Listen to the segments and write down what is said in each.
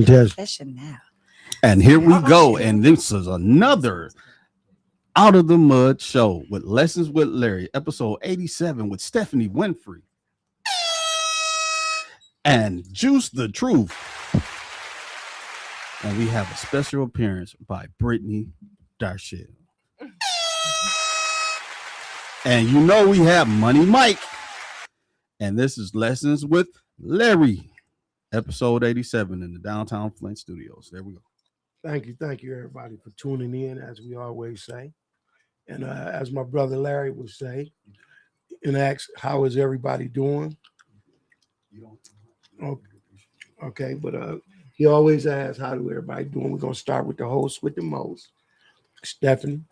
Confession now. And here we go. And this is another Out of the Mud show with Lessons with Larry, episode 87 with Stephanie Winfrey and Juice the Truth. And we have a special appearance by Brittani Darcelle. And you know we have Money Mike. And this is Lessons with Larry, episode 87 in the downtown Flint studios. There we go. Thank you, everybody, for tuning in, as we always say. And as my brother Larry would say, and ask, how is everybody doing? Okay, but he always asks, how do everybody doing? We're going to start with the host with the most, Stephanie.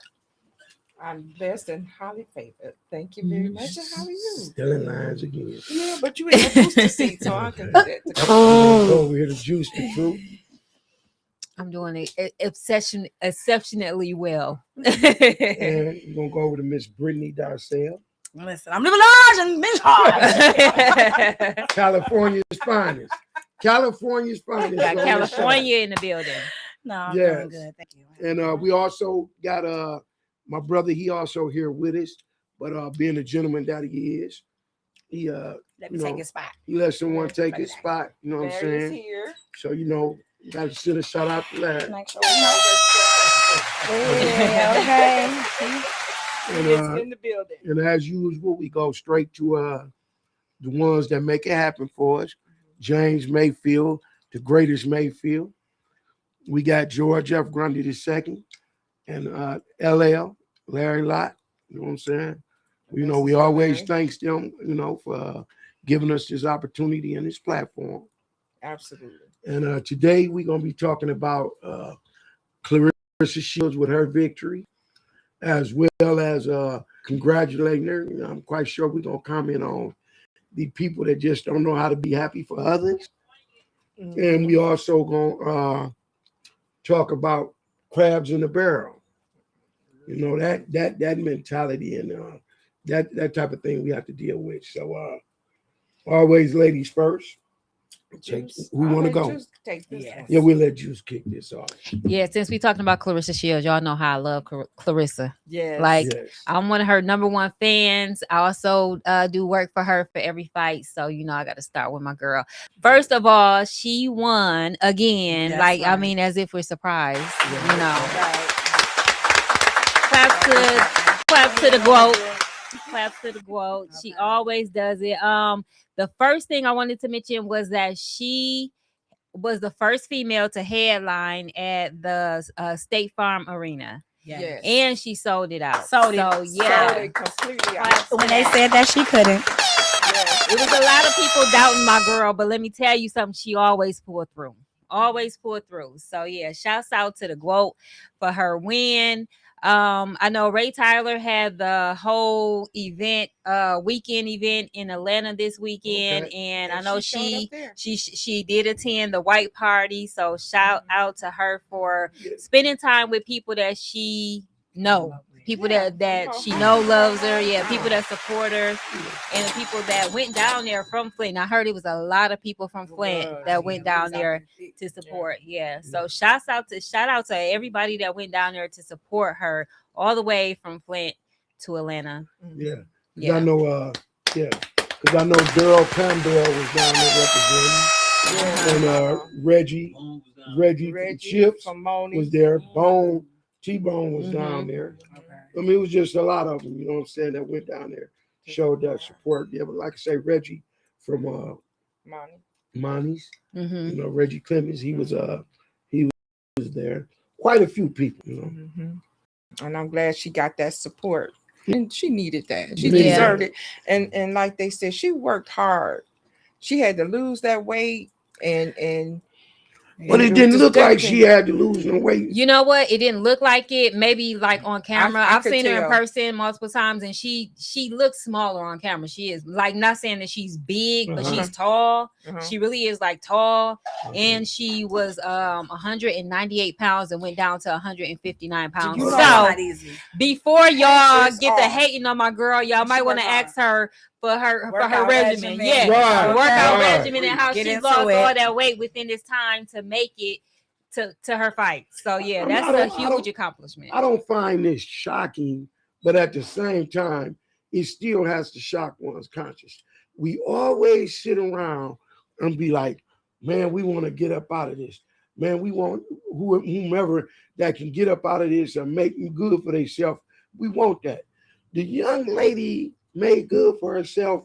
I'm best and highly favored. Thank you very much. And how are you? Still in lines again. Yeah, but you in the booster seat, so I can do that. Over here to Juice the Truth. I'm doing it exceptionally well. And we're going to go over to Miss Brittani Darcelle. Listen, I'm living large and Miss Hard. California's finest. California's finest. Got California in the building. No, I'm doing good. Thank you. And we also got my brother, he also here with us, but being the gentleman that he is, he let me take his spot. He let someone take his spot, you know what I'm saying? Here. So you got to send a shout out to Larry. Make sure we know okay. And, in the building. And as usual, we go straight to the ones that make it happen for us. James Mayfield, the greatest Mayfield. We got George F. Grundy II and LL, Larry Lott. You know what I'm saying? We always thank them, for giving us this opportunity and this platform. Absolutely. And today we're going to be talking about Claressa Shields with her victory, as well as congratulating her. I'm quite sure we're going to comment on the people that just don't know how to be happy for others. Mm-hmm. And we also going to talk about crabs in the barrel. That mentality and that type of thing we have to deal with. So always ladies first. Who want to go? Yeah, we'll let Juice kick this off. Yeah, since we're talking about Claressa Shields, y'all know how I love Claressa. Yes. I'm one of her number one fans. I also do work for her for every fight. So, I got to start with my girl. First of all, she won again. As if we're surprised, Right. Claps to the GOAT. Claps to the GOAT. She always does it. The first thing I wanted to mention was that she was the first female to headline at the State Farm Arena. Yes. And she sold it out. Sold it completely out. When they said that she couldn't. Yes. It was a lot of people doubting my girl, but let me tell you something, she always pulled through. So shouts out to the GOAT for her win. I know Ray Tyler had the whole weekend event in Atlanta this weekend, and I know she did attend the white party. So shout out to her for spending time with people that she know, people that she know loves her, people that support her, and the people that went down there from Flint. I heard it was a lot of people from Flint that went down there to support. So shout out to everybody that went down there to support her all the way from Flint to Atlanta. I know because I know Daryl Campbell was down there representing, and Reggie Chips was there. T-Bone was down there. I mean, it was just a lot of them, you know what I'm saying, that went down there, showed that support. Yeah, but like I say, Reggie from Monty's, Reggie Clemens, he was there. Quite a few people, And I'm glad she got that support. And she needed that. She deserved it. And like they said, she worked hard. She had to lose that weight and but it didn't look like she had to lose no weight. You know what? It didn't look like it. Maybe like on camera. I've seen her in tell. person multiple times, and she looks smaller on camera. She is not saying that she's big, but she's tall. She really is tall. And she was 198 pounds and went down to 159 pounds. So before y'all get to hating on my girl, y'all might want to ask her her regimen. Yeah, Right, her workout right. regimen and how Get she into lost it. all that weight within this time to make it to her fight. So yeah, that's a huge accomplishment. I don't find this shocking, but at the same time, it still has to shock one's conscience. We always sit around and be like, man, we want to get up out of this. Man, we want whomever that can get up out of this and make good for themselves. We want that. The young lady made good for herself,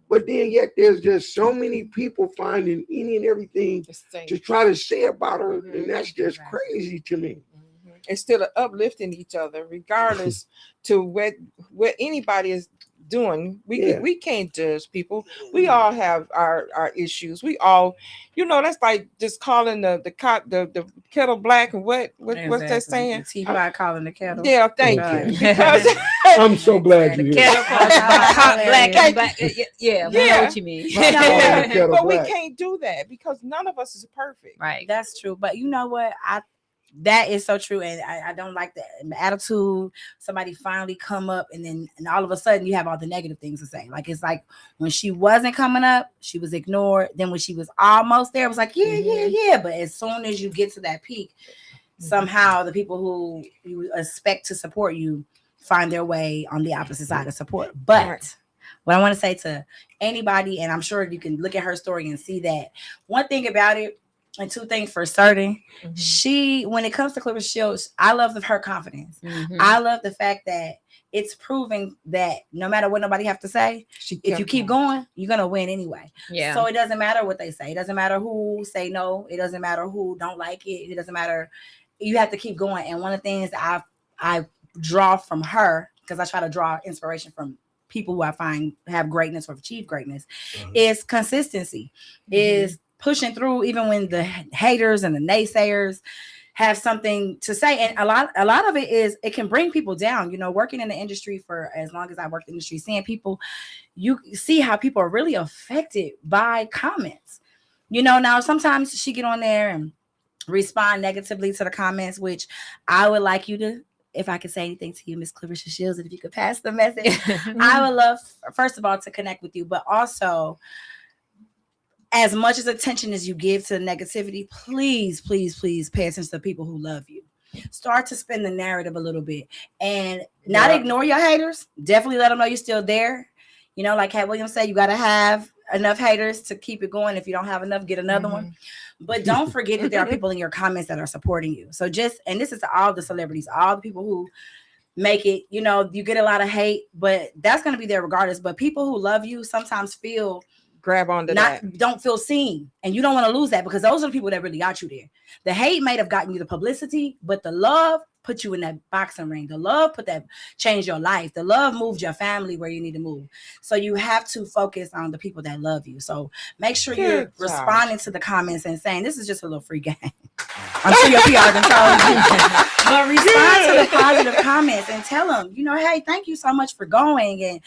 but then yet there's just so many people finding any and everything to try to say about her, and that's just crazy to me. Instead of uplifting each other, regardless to what anybody is doing, we can't judge people. We all have our issues. We all, that's like just calling the kettle black and what's that saying? Teapot calling the kettle. Yeah, thank you. Because I'm so glad you here. Hot black and black. Yeah, we know what you mean. But we can't do that because none of us is perfect. Right. That's true. But you know what? That is so true, and I don't like that attitude. Somebody finally come up, and all of a sudden you have all the negative things to say. Like it's like when she wasn't coming up, she was ignored. Then when she was almost there, it was like yeah. But as soon as you get to that peak, somehow the people who you expect to support you find their way on the opposite side of support. But what I want to say to anybody, and I'm sure you can look at her story and see that one thing about it. And two things for certain. She, when it comes to Claressa Shields, I love her confidence. I love the fact that it's proving that no matter what nobody have to say, if you keep going, you're gonna win anyway. Yeah. So it doesn't matter what they say. It doesn't matter who say no. It doesn't matter who don't like it. It doesn't matter. You have to keep going. And one of the things that I draw from her, because I try to draw inspiration from people who I find have greatness or achieve greatness, is consistency. Is pushing through even when the haters and the naysayers have something to say. And a lot of it is, it can bring people down. Working in the industry for as long as I worked in the industry, seeing people, you see how people are really affected by comments. Now sometimes she get on there and respond negatively to the comments, which I would like you to, if I could say anything to you, Miss Claressa Shields, and if you could pass the message, I would love, first of all, to connect with you, but also, as much as attention as you give to the negativity, please, please, please pay attention to the people who love you. Start to spin the narrative a little bit and not ignore your haters. Definitely let them know you're still there. Like Cat Williams said, you got to have enough haters to keep it going. If you don't have enough, get another one. But don't forget that there are people in your comments that are supporting you. So and this is to all the celebrities, all the people who make it, you get a lot of hate, but that's going to be there regardless. But people who love you sometimes grab onto that. Don't feel seen. And you don't want to lose that, because those are the people that really got you there. The hate might have gotten you the publicity, but the love put you in that boxing ring. The love changed your life. The love moved your family where you need to move. So you have to focus on the people that love you. So make sure you're responding to the comments and saying, this is just a little free game. I'm sure your PR can tell you. But respond to the positive comments and tell them, hey, thank you so much for going, and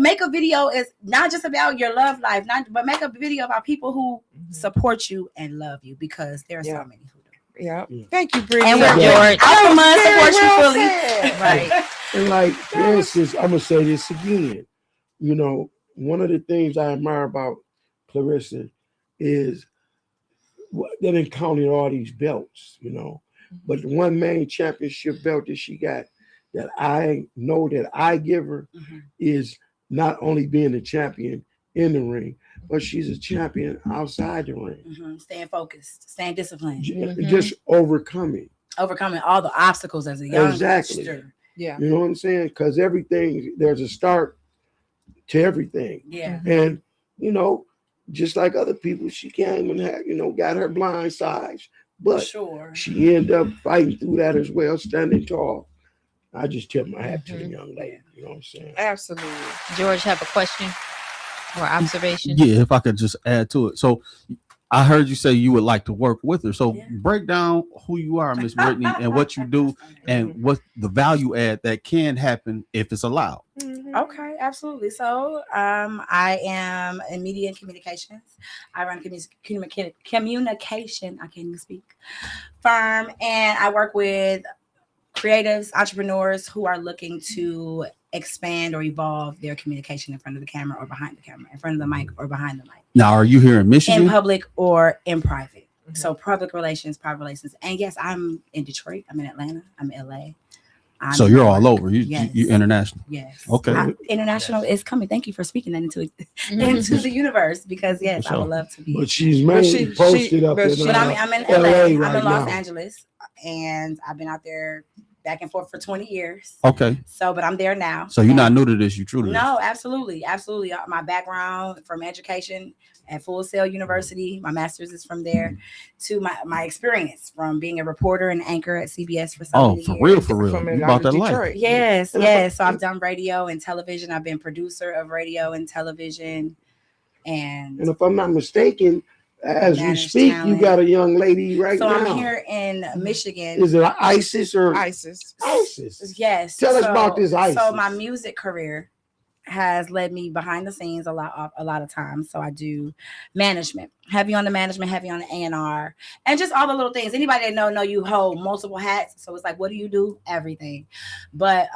make a video. It's not just about your love life, but make a video about people who support you and love you, because there are so many who do. Yeah. Thank you, Brittany. And we're George. I support you fully. Right. And like, for instance, I'm gonna say this again. One of the things I admire about Claressa is they didn't count all these belts, but the one main championship belt that she got, that I know that I give her, is not only being a champion in the ring, but she's a champion outside the ring. Staying focused, staying disciplined, just overcoming all the obstacles as a young sister. Yeah, you know what I'm saying? Because there's a start to everything. Yeah, and just like other people, she came and had, got her blind sides, but she ended up fighting through that as well, standing tall. I just tip my hat to the young lady. You know what I'm saying? Absolutely. George, have a question or observation? Yeah, if I could just add to it. So I heard you say you would like to work with her. So break down who you are, Miss Brittany, and what you do, and what the value add that can happen if it's allowed. Okay, absolutely. So I am in media and communications. I run communication, I can't even speak, firm, and I work with creatives, entrepreneurs who are looking to expand or evolve their communication in front of the camera or behind the camera, in front of the mic or behind the mic. Now, are you here in Michigan? In public or in private. Mhm. So public relations, private relations. And yes, I'm in Detroit. I'm in Atlanta. I'm in LA. So you're all over. Yes. You're international. Yes. Okay. International is coming. Thank you for speaking that into the universe, because yes, For I would sure. love to be. But she's mainly posted up but in she- But I'm in LA LA. I'm right in Los now. Angeles, and I've been out there back and forth for 20 years. Okay. So, but I'm there now. So you're not new to this. You true to this. No, absolutely. Absolutely. My background from education at Full Sail University, my master's is from there, to my experience from being a reporter and anchor at CBS for so many For years. real, for real. From You Atlanta, bought that Detroit. life. Yes, yes. So I've done radio and television. I've been producer of radio and television. And And if I'm not mistaken, as we Managed speak, talent. you got a young lady right so now. I'm here in Michigan. Is it ISIS or ISIS. ISIS? Yes. Tell us about this So ISIS. my music career has led me behind the scenes a lot of times. So I do management, heavy on the management, heavy on the A&R, and just all the little things. Anybody that know you hold multiple hats. So it's like, what do you do? Everything. But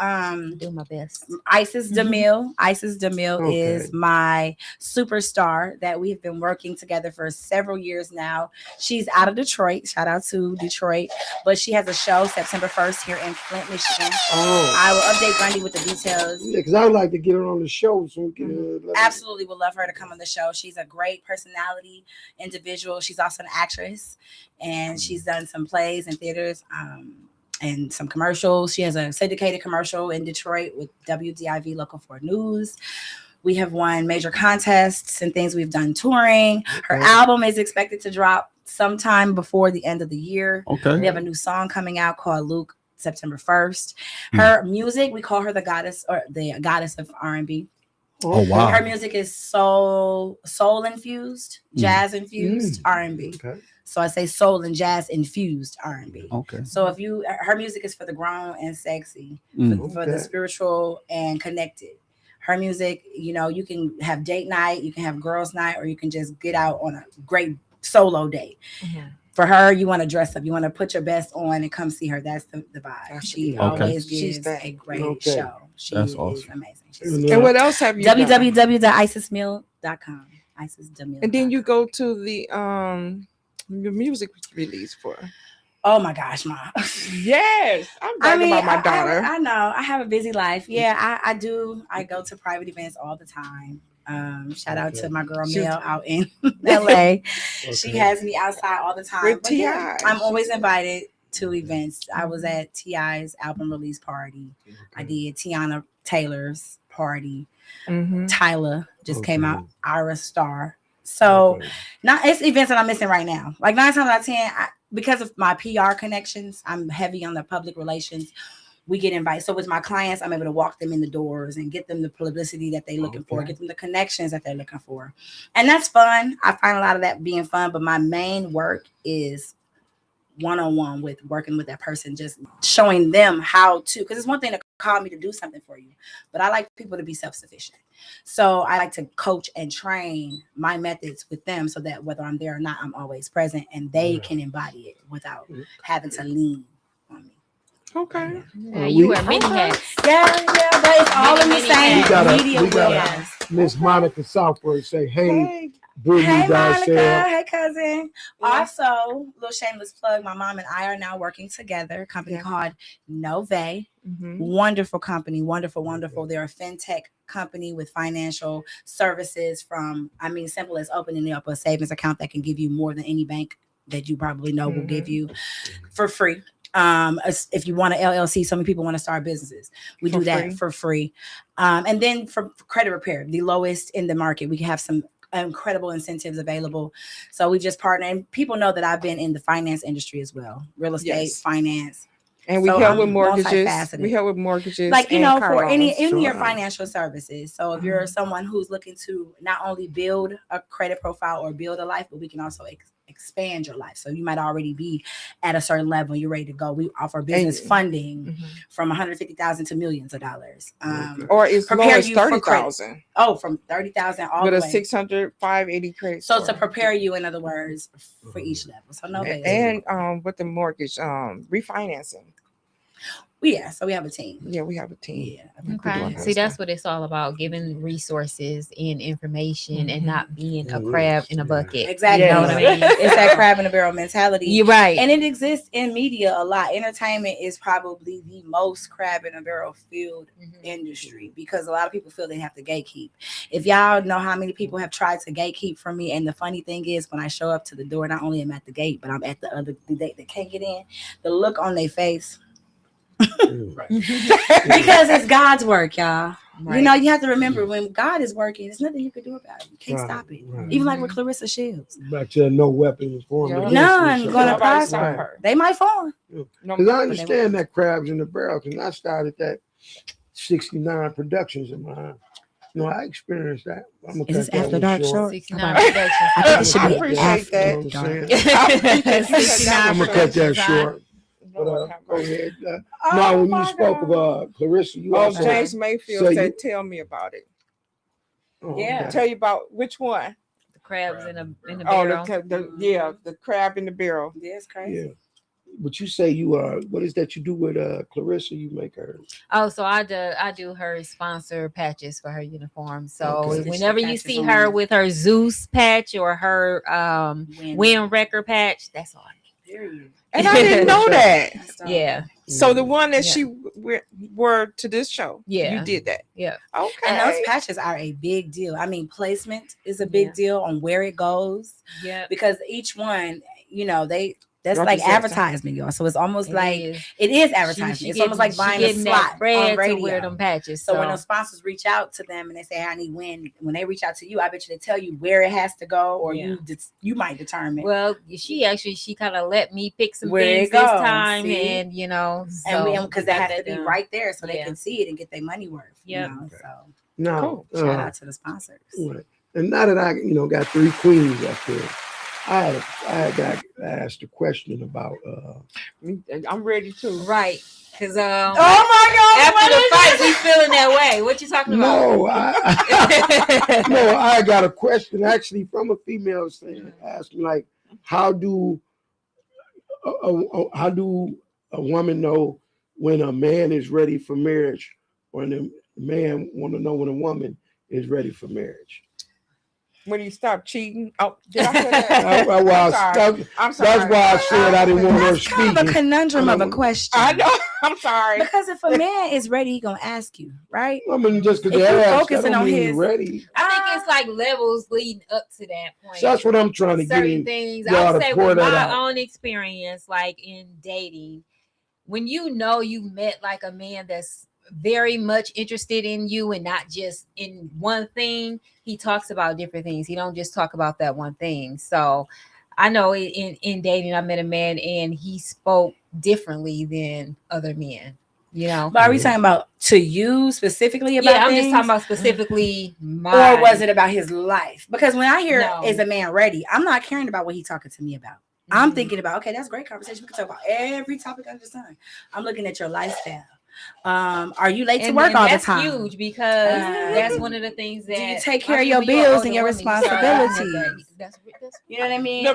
Do my best. Isis DeMille. Isis DeMille Okay. is my superstar that we've been working together for several years now. She's out of Detroit. Shout out to Detroit. But she has a show September 1st here in Flint, Michigan. Oh, I will update Grundy with the details. yeah, because I would like to get her on the show so we can. let her- Absolutely would love her to come on the show. She's a great personality individual. She's also an actress, and she's done some plays and theaters and some commercials. She has a syndicated commercial in Detroit with WDIV Local 4 News. We have won major contests and things. We've done touring. Her Okay. album is expected to drop sometime before the end of the year. Okay. We have a new song coming out called Luke, September 1st. Her music, we call her the goddess of R&B. Oh, wow. Her music is soul infused, jazz infused R&B. Okay. So I say soul and jazz infused R&B. Okay. So if her music is for the grown and sexy, Mm. for the spiritual and connected. Her music, you can have date night, you can have girls night, or you can just get out on a great solo date. Mhm. For her, you want to dress up, you want to put your best on and come see her. That's the vibe. That's She the vibe. always Okay. She's gives that. a great Okay. show. She That's is awesome. amazing. And what else have you done? www.isismill.com. IsisDeMille. And then you go to the music release for. Oh my gosh, Ma. Yes, I'm talking about my daughter. I know. I have a busy life. Yeah, I do. I go to private events all the time. Shout out to my girl She- Mel out in LA. She Okay. has me outside all the time. With But yeah, T.I. I'm always invited to events. I was at T.I.'s album release party. I did Tiana Taylor's party. Mhm. Tyler just came Okay. out. Ira Star. So Okay. it's events that I'm missing right now. Like 9 times out of 10, because of my PR connections, I'm heavy on the public relations. We get invited. So with my clients, I'm able to walk them in the doors and get them the publicity that they're looking for, Okay. get them the connections that they're looking for. And that's fun. I find a lot of that being fun, but my main work is one-on-one with working with that person, just showing them how to, because it's one thing to call me to do something for you, but I like people to be self-sufficient. So I like to coach and train my methods with them so that whether I'm there or not, I'm always present and they can embody it without having to lean on me. Okay. Yeah, you wear many hats. Yeah, but it's all in the Many, same We gotta- media we gotta- wheelhouse. Miss Monica Southworth say, "Hey, Hey. Brittani Hey, Monica. Darcelle." Hey, cousin. Yeah. Also, little shameless plug. My mom and I are now working together. A company Yeah. called Nove. Mhm. Wonderful company. Wonderful. They're a fintech company with financial services from, simple as opening up a savings account that can give you more than any bank that you probably know will give you for free. If you want an LLC, so many people want to start businesses. We For do that free. for free. And then for credit repair, the lowest in the market, we have some incredible incentives available. So we just partner, and people know that I've been in the finance industry as well, real estate, Yes. finance. And we So help I'm with mortgages. multifaceted. We help with mortgages. Like, and car for any loans. your Sure. financial services. So if you're someone who's looking to not only build a credit profile or build a life, but we can also expand your life. So you might already be at a certain level, you're ready to go. We offer business funding Mhm. from 150,000 to millions of dollars. Or as low prepare as you for credit. 30,000 From 30,000 all with the a way. 600 580 credit So score. to prepare you, in other words, for each level. So no, and with the mortgage refinancing. Yeah, so we have a team. Yeah, we have a team. Yeah. Okay. See, that's what it's all about: giving resources and information, and not being a crab in a bucket. Exactly. You know what I mean? It's that crab in the barrel mentality. You're right. And it exists in media a lot. Entertainment is probably the most crab in a barrel filled industry because a lot of people feel they have to gatekeep. If y'all know how many people have tried to gatekeep from me, and the funny thing is when I show up to the door, not only am I at the gate, but I'm at the gate that can't get in, the look on their face. Because it's God's work, y'all. Right. You know, you have to remember when God is working, there's nothing you can do about it. You can't stop it. Right. Even like with Claressa Shields. But no weapons formed. None gonna prosper. They might fall. Because I understand that crabs in the barrel. Because I started that 69 Productions in my. No, I experienced that. Is this After Dark short? 69 Productions. I think it should be appreciate that. I'm gonna cut that short. But, go ahead. Now, when you spoke of Claressa, you also James Mayfield said, "Tell me about it." Yeah, tell you about which one? The crabs in the barrel. The crab in the barrel. Yeah, it's crazy. Yeah. But you say you what is that you do with Claressa? You make her. Oh, so I do her sponsor patches for her uniform. So whenever you see her with her Zeus patch or her Wind Wrecker patch, that's all I need. Period. And I didn't know that. Yeah. So the one that she wore to this show, you did that. Yeah. Okay. And those patches are a big deal. I mean, placement is a big deal on where it goes. Yeah. Because each one, you know, that's like advertisement, y'all. So it's almost it is advertisement. It's almost like buying a slot on radio. To wear them patches. So when those sponsors reach out to them and they say, hey, I need when they reach out to you, I bet you they tell you where it has to go, or you might determine. Well, she kind of let me pick some things this time, and you know, and because that has to be right there so they can see it and get their money worth. Yeah. You know, so no, shout out to the sponsors. Right. And now that I got 3 queens up here. I got asked a question about. I'm ready to. Right, because oh my God! After the fight, we feeling that way. What you talking about? No, I got a question actually from a female saying, asking like, how do a woman know when a man is ready for marriage, or the man want to know when a woman is ready for marriage? When you stop cheating. Oh, did I say that? I'm sorry. That's why I said I didn't want her speaking. That's kind of a conundrum of a question. I know. I'm sorry. Because if a man is ready, he's gonna ask you, right? I mean, just because you're focusing on his ready. I think it's like levels leading up to that point. So that's what I'm trying to get. Certain things. I would say with my own experience, like in dating, when you met like a man that's very much interested in you and not just in one thing, he talks about different things. He don't just talk about that one thing. So I know in dating, I met a man and he spoke differently than other men, you know. But are we talking about to you specifically about I'm things? just talking about specifically or was it about his life? Because when I hear is a man ready, I'm not caring about what he's talking to me about. I'm thinking about, okay, that's a great conversation. We can talk about every topic under the sun. I'm looking at your lifestyle. Are you late to work all the time? That's huge because that's one of the things that do you take care of your bills and your responsibilities? That's you know what I mean?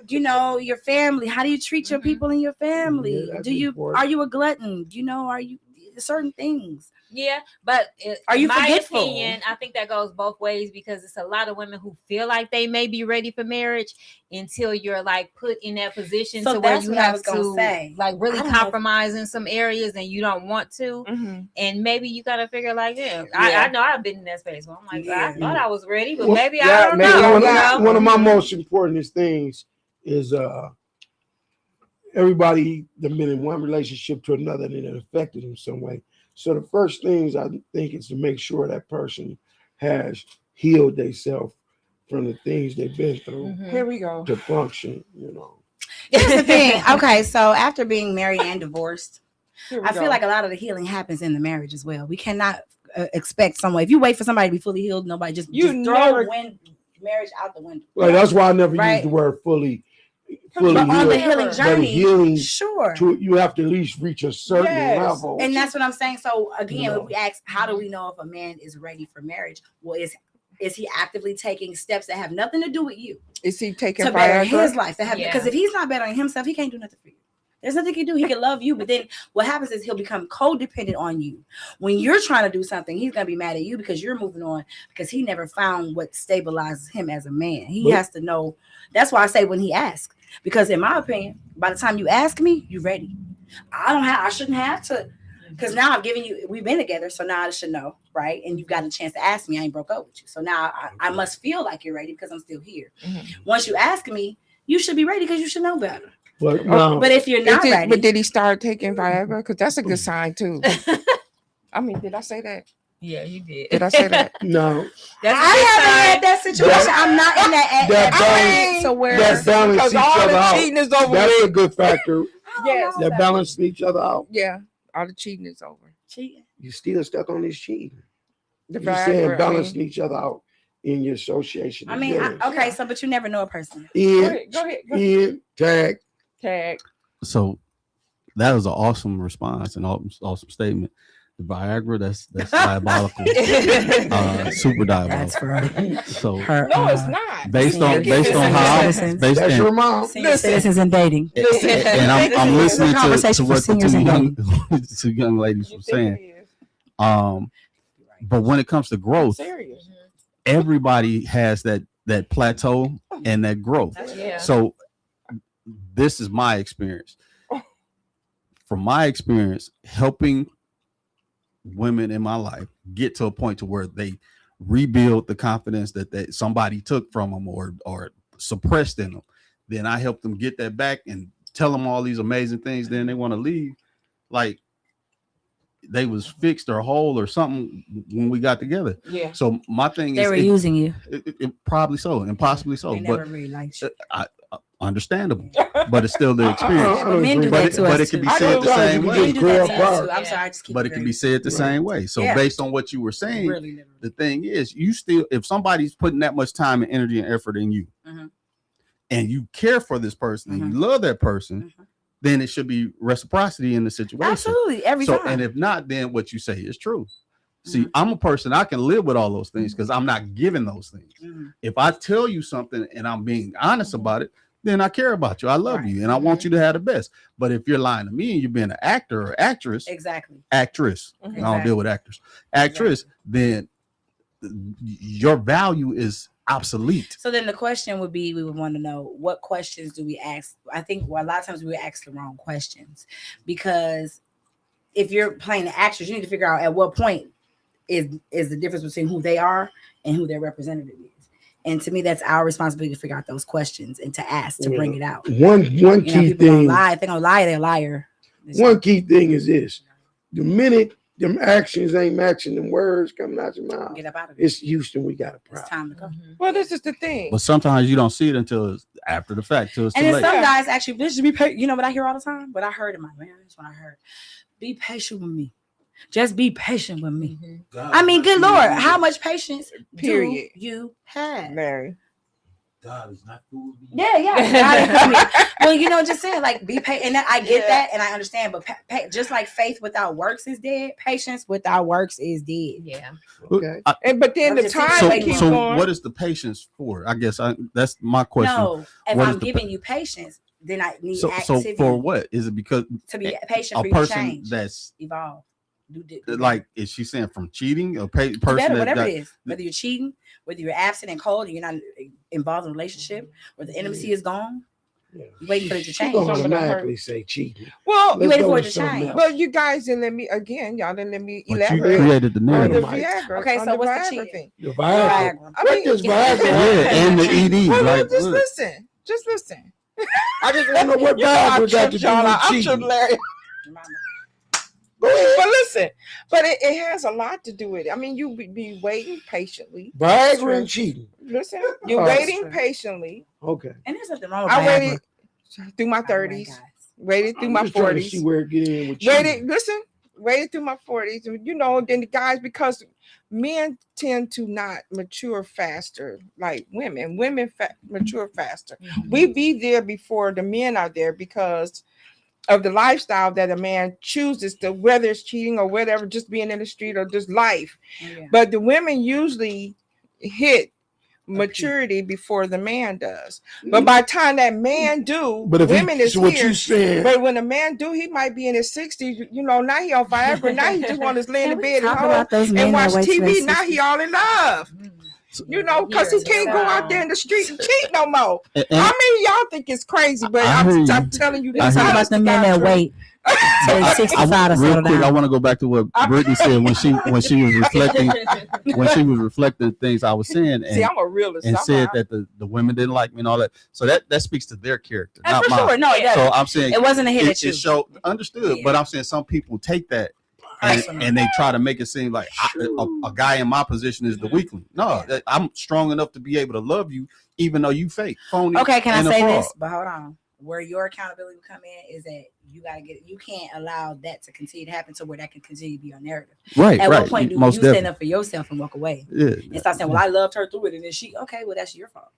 You know, your family. How do you treat your people in your family? Are you a glutton? Are you certain things? Yeah, but are you forgetful? Opinion, I think that goes both ways because it's a lot of women who feel like they may be ready for marriage until you're like put in that position to where you have to like really compromise in some areas and you don't want to, and maybe you gotta figure like, I know I've been in that space where I'm like, I thought I was ready, but maybe I don't know. One of my most important things is everybody that been in one relationship to another and it affected in some way. So the first things I think is to make sure that person has healed themselves from the things they've been through. Here we go. To function, Here's the thing. Okay, so after being married and divorced, I feel like a lot of the healing happens in the marriage as well. We cannot expect someone. If you wait for somebody to be fully healed, nobody just throw marriage out the window. Right. That's why I never use the word fully. But on the healing journey, sure. You have to at least reach a certain level. And that's what I'm saying. So again, if we ask, how do we know if a man is ready for marriage? Well, is he actively taking steps that have nothing to do with you? Is he taking to better his life? Because if he's not bettering himself, he can't do nothing for you. There's nothing he can do. He can love you, but then what happens is he'll become codependent on you. When you're trying to do something, he's gonna be mad at you because you're moving on because he never found what stabilizes him as a man. He has to know. That's why I say when he asks, because in my opinion, by the time you ask me, you're ready. I shouldn't have to, because now I'm giving you. We've been together, so now I should know, right? And you got a chance to ask me. I ain't broke up with you, so now I must feel like you're ready because I'm still here. Once you ask me, you should be ready because you should know better. But if you're not ready, but did he start taking Viagra? Because that's a good sign too. I mean, did I say that? Yeah, you did. Did I say that? No. I haven't had that situation. I'm not in that balance, where that balance because each all other the out. cheating is over. That's with. a good factor. Yes. That balance each other out. Yeah, all the cheating is over. Cheating. You still stuck on this cheating. The You're Viagra, saying balancing each other out in your association. I mean, together. okay, so but you never know a person. Go ahead. Ian, tag. So that was an awesome response and awesome statement. The Viagra, that's diabolical, super diabolical. That's right. So No, it's not. based on That's your mom. Citizens and dating. and I'm listening to what the two young ladies were saying. But when it comes to growth, everybody has that plateau and that growth. Yeah. So this is my experience. From my experience, helping women in my life get to a point to where they rebuild the confidence that somebody took from them or suppressed in them, then I help them get that back and tell them all these amazing things. Then they want to leave like they was fixed or whole or something when we got together. Yeah. So my thing They is were using you. it probably so and possibly so, They but never really liked you. understandable, but it's still the experience. But men do that to us But it can be too. said the same You way. Men do that to us Grow too. I'm sorry, I just keep But it can be said the same way. So Yeah. based on what you were saying, really never. the thing is, you still, if somebody's putting that much time and energy and effort in you, Mhm. and you care for this person and you love that person, then it should be reciprocity in the situation. Absolutely, every So, time. and if not, then what you say is true. See, I'm a person, I can live with all those things because I'm not giving those things. If I tell you something and I'm being honest about it, then I care about you. I love you and I want you to have the best. But if you're lying to me and you're being an actor or actress, actress, I don't deal with actors, actress, then your value is obsolete. So then the question would be, we would want to know, what questions do we ask? I think a lot of times we ask the wrong questions, because if you're playing the actress, you need to figure out at what point is the difference between who they are and who their representative is. And to me, that's our responsibility to figure out those questions and to ask, to bring it out. One key thing. If they're gonna lie, they're a liar. One key thing is this: the minute them actions ain't matching them words coming out your mouth, get up out of it. it's Houston. We got a problem. It's time to go. Well, this is the thing. But sometimes you don't see it until it's after the fact, till it's too And then late. some guys actually, this should be patient. You know what I hear all the time? What I heard in my man, that's what I heard. Be patient with me. Just be patient with me. I mean, good Lord, how much patience Period. do you have? Mary. God is not cool with me. Yeah. Well, you know, just saying, like, be patient. And I get that, and I understand. But just like faith without works is dead, patience without works is dead. Yeah. Okay. But then the time keeps So going. what is the patience for? I guess that's my question. No, if What I'm is the giving you patience, then I need So activity. for what? Is it because To be patient a for you to person change, that's evolve. like, is she saying from cheating? A person Whatever that it is, whether you're cheating, whether you're absent and cold, and you're not involved in a relationship, where the intimacy is gone, you're waiting for it to She change. gonna automatically say cheating. Well, you waiting for it to change. Well, you guys didn't let me again. Y'all didn't let me But elaborate. you created the on narrative. the Viagra. Okay, on so the what's the Viagra cheat? thing? The Viagra. I What mean, does Viagra? Yeah, and the ED. Well, like, just look. listen. Just listen. I just want to know what You know, I Viagra got tripped to do y'all with out. I'm cheating. tripped, Larry. Go ahead. But listen, but it has a lot to do with it. I mean, you be waiting patiently. Viagra and cheating. Listen, you're Oh, waiting patiently. Okay. And there's nothing wrong with I Viagra, waited through my by the way, 30s, guys. waited through I'm my just trying to see 40s, where it get in with cheating. waited through my 40s. You know, then the guys, because men tend to not mature faster like women. Women mature faster. We be there before the men are there because of the lifestyle that a man chooses, to whether it's cheating or whatever, just being in the street or just life. Yeah. But the women usually hit maturity before the man does. But by the time that man do, But if women is so what here. you saying? But when a man do, he might be in his 60s. You know, now he on Viagra. Now he just want to lay in the bed at home and watch TV. Now he all in love. You know, because he can't go out there in the street and cheat no more. And I mean, y'all think it's crazy, but I'm telling you this. Talk about the men that wait till 65 to real settle quick, I down. want to go back to what Brittany said when she was reflecting things I was saying, and, See, I'm a realist. and I'm said not- that the women didn't like me and all that. So that speaks to their character, not For mine. sure. No, it doesn't. So I'm saying It wasn't a hit at you. It showed understood, Yeah. but I'm saying some people take that and they try to make it seem like a guy in my position is the weakling. No, I'm strong enough to be able to love you, even though you fake, phony. Okay, can I and a say fraud. this? But hold on. Where your accountability will come in is that you gotta you can't allow that to continue to happen to where that can continue to be your narrative. Right, At right. what point do Most you stand definitely. up for yourself and walk away? Yeah. And start saying, well, I loved her through it, and then she, okay, well, that's your fault.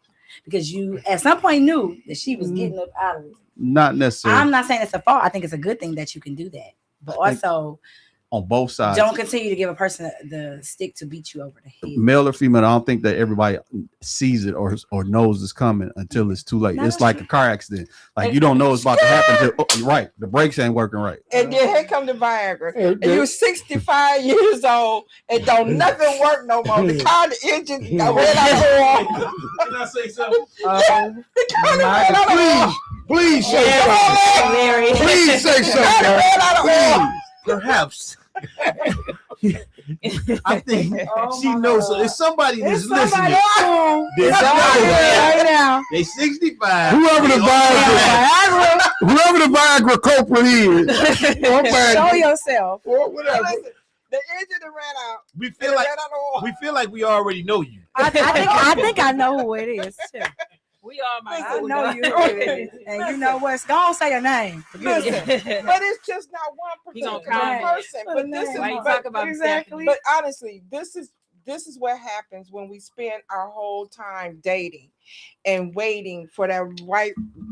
Because you at some point knew that she was getting up out of it. Not necessarily. I'm not saying it's a fault. I think it's a good thing that you can do that. But also on both sides. don't continue to give a person the stick to beat you over the head. Male or female, I don't think that everybody sees it or knows it's coming until it's too late. No, It's that's like true. a car accident. Like you don't know it's about to happen till right. The brakes ain't working right. And then here come the Viagra. Hey, And you're 65 years old and don't nothing work no more. The car, the engine got ran out of oil. Can I say something? The car done ran out of oil. Please say Yeah, something. Larry. Please say The car done something. ran out of oil. Perhaps. I think Oh she my knows. God. So if somebody that's It's somebody listening, else. they It's somebody right now. they 65. Whoever the Viagra culprit is, Show yourself. or whatever. Listen, the engine done ran out. We And feel it like ran out of oil. we feel like we already know you. I think I know who it is. Too. We all might I know know who you. that- Who it is. And you know what? Go on, say your name. Listen, but it's just not one He gonna particular comment. person. But this is Why you but, talk about exactly. but honestly, this is what happens when we spend our whole time dating and waiting for that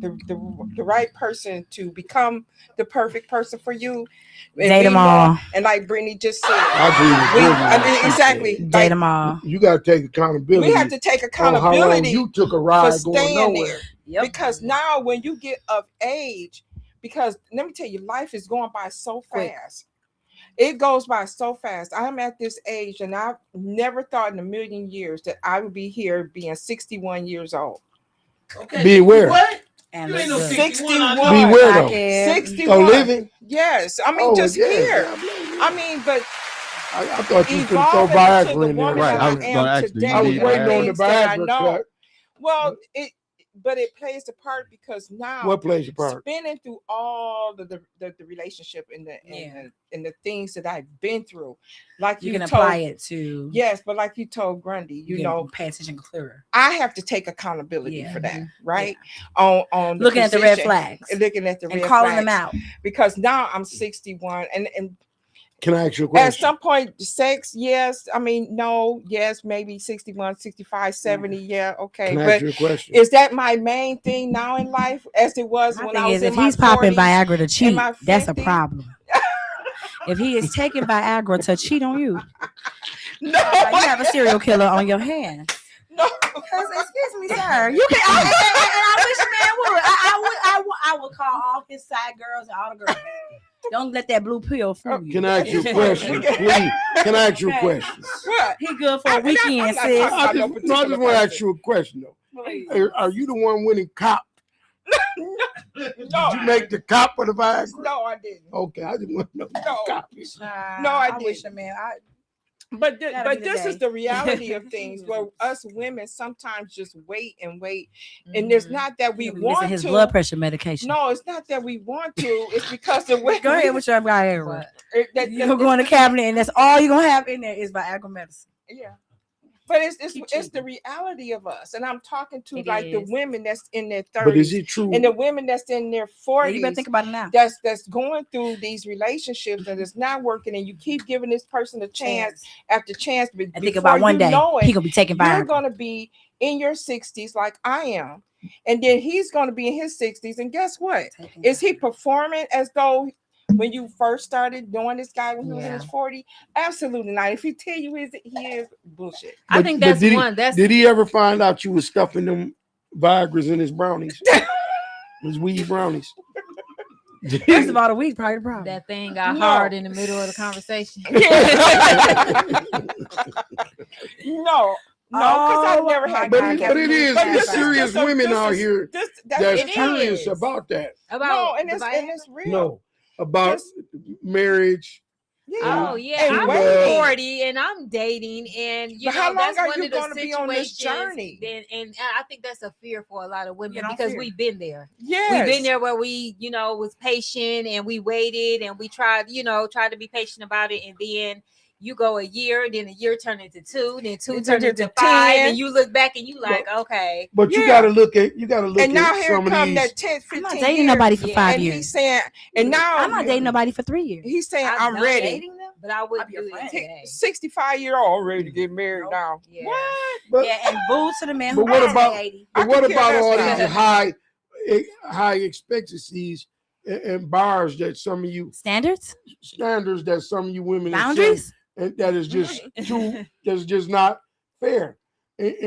the right person to become the perfect person for you. And Date we them know- all. And like Brittany just said, I agree with Brittany. exactly. Date Like, them all. You got to take accountability. we have to take on how long accountability you took a for ride going staying nowhere. there. Yep. Because now when you get of age, because let me tell you, life is going by so Quick. fast. It goes by so fast. I'm at this age and I've never thought in a million years that I would be here being 61 years old. Okay. Beware. What? And You ain't no look, 61. 61. Beware though. podcast. 61. Oh, living? Yes. I mean, Oh, just yeah. here. I believe you. I mean, but I thought you could throw evolving into Viagra the in there. woman Right, that I I was am gonna ask you, today. I was need waiting on the things that I Viagra know. cut. Well, it plays a part because now What plays a part? spinning through all the relationship and the things that I've been through, like You you can told, apply it to. yes, but like you told Grundy, you can know, pay attention clearer. I have to take accountability Yeah. for that, right? On the Looking at the red position, flags looking at the and red calling flags, them out. because now I'm 61 and Can I ask you a at question? some point, sex, yes. I mean, no, yes, maybe 61, 65, 70, yeah, okay. Can I But ask you a question? is that my main thing now in life as it was My when I thing was is, in if my he's popping 40s? Viagra to cheat, my that's a 50s? problem. If he is taking Viagra to cheat on you, No, you have a serial killer on your hands. no. Excuse me, sir. You can, and I wish a man would. I would call all his side girls and all the girls. Don't let that blue pill fool you. Can I ask you a question? Please. Can I ask you a question? What? He good for a I'm not weekend, talking sis. about I no just particular want to person. ask you a question though. Are you the one winning cop? No, Did you make the cop of the Viagra? no, I didn't. Okay, I just want to know. No. Cop. No, I wish didn't. a man. But That'll be the this day. is the reality of things where us women sometimes just wait and wait. And it's not that we He'll be missing want his to. blood pressure medication. No, it's not that we want to. It's because the way Go ahead with your Viagra. that, You gonna go in the cabinet and that's all you're gonna have in there is Viagra medicine. yeah. But it's Keep it's the cheating. reality of us. And I'm talking to It like the is. women that's in their 30s But is it true? and the women that's in their Yeah, you better 40s think about it now. that's going through these relationships and it's not working and you keep giving this person a chance after chance. But And think before about one you day know it, he gonna be taking you're Viagra. going to be in your 60s like I am. And then he's going to be in his 60s. And guess what? Is he performing as though when you first started doing this guy when he was in Yeah. his 40? Absolutely not. If he tell you he is bullshit. I think that's did one. Did he ever find out you was stuffing them Viagra's in his brownies? His weed brownies. First of all, the weed probably the problem. that thing got No. hard in the middle of the conversation. No, because I never had. But God, it is But it's this- serious women out here that's it curious is. about that. About No, and the it's Viagra? real. No, about marriage. Yeah. Oh yeah, And I'm wait. 40 and I'm dating, and you But know how long that's are one you of the gonna be on this situations. journey? And I think that's a fear for a lot of women You don't because fear. we've been there. Yes. We've been there where we, was patient and we waited and we tried to be patient about it, and then you go a year, then a year turned into 2, then 2 It turned turned into into 5, 10. and you look back and you like, okay, But you Yeah. gotta look at And now at here some of come these. that 10, I'm 15 not dating years, nobody for Yeah. 5 and years. he's saying, and now I'm not dating nobody for 3 years. He's saying, I'm I'm not ready. Dating them? but I wouldn't I'll be your do it friend. today. 65-year-old ready to get married Nope. now. Yeah. What? But, Yeah, and boo to the man But who what died about- at 80. but I what could care about less all about these high expectancies and bars that some of you Standards? standards that some of you women have set, Boundaries? and that is just that's just not fair.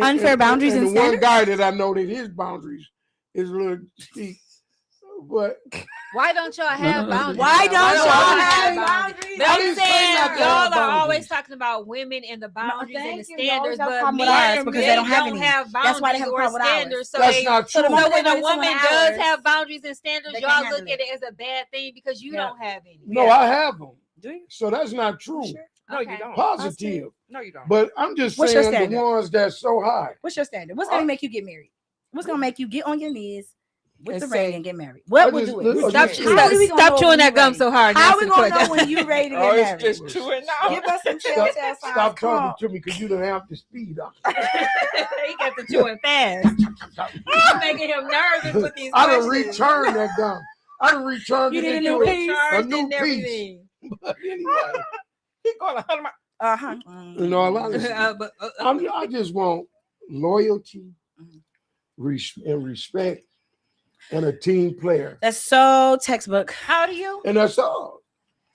Unfair boundaries and and the one standards? guy that I know that his boundaries is a little steep, but Why don't y'all have boundaries? Why though? don't y'all y'all have boundaries? boundaries? But I I'm didn't say saying not to y'all have are always boundaries. talking about women and the boundaries and the thank you. Y'all standards, got a but problem with men ours because they don't have any. boundaries That's why they have a or problem with ours. standards. So, that's not so the true. moment so when they a go to someone woman does ours, have boundaries and standards, they y'all can't look handle at it as a bad thing because you Yeah. don't have any. No, Yeah. I have them. Do you? So that's not true. Sure. No, Okay. you don't. Positive. No, you don't. But I'm just What's your saying the standard? ones that's so high. What's your standard? What's gonna make you get married? What's gonna make you get on your knees with And the say- ring and get married? What I would just- do look- it? Stop- How are we gonna know chewing when that you gum ready? so hard. How That's we the gonna question. know when you ready to Oh, get it's married? just chewing now. Give us some telltale signs. Stop Come on. talking to me because you don't have the speed up. He got to chewing fast. You're making him nervous with these I done questions. returned that gun. I done returned You it did a into new piece? a new and piece. everything. But anyway, He going 100 miles. Uh-huh. in all honesty, But, I just want loyalty and respect and a team player. That's so textbook. how do you? And that's all.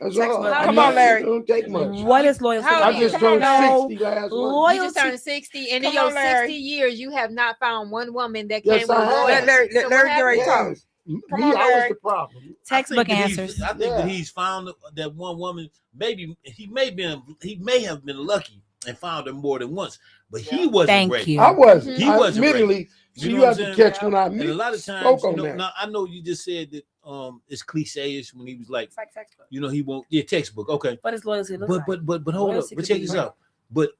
That's all. Textbook. I Come mean, on, Larry. It don't take much. What is loyalty? How I old are just you? turned No. 60 last month. Loyalty. You just turned 60, and in Come your on, Larry. 60 years, you have not found one woman that Yes, came with I have. loyalty. Larry, So what Larry, happened? Larry, talk. Yes. Come Me, on, I was Larry. the problem. Textbook I think answers. that Yeah. he's found that one woman. Maybe he may have been lucky and found her more than once, but he wasn't Thank ready. you. I wasn't. He wasn't Admittedly, so You you know have what to I'm catch saying? when I And a lot of times, spoke you on know, that. now I know you just said that it's cliche-ish when he was like, It's like textbook. he won't. Yeah, textbook. Okay, What does loyalty look but like? but hold up. Loyalty But could check be this real. out. But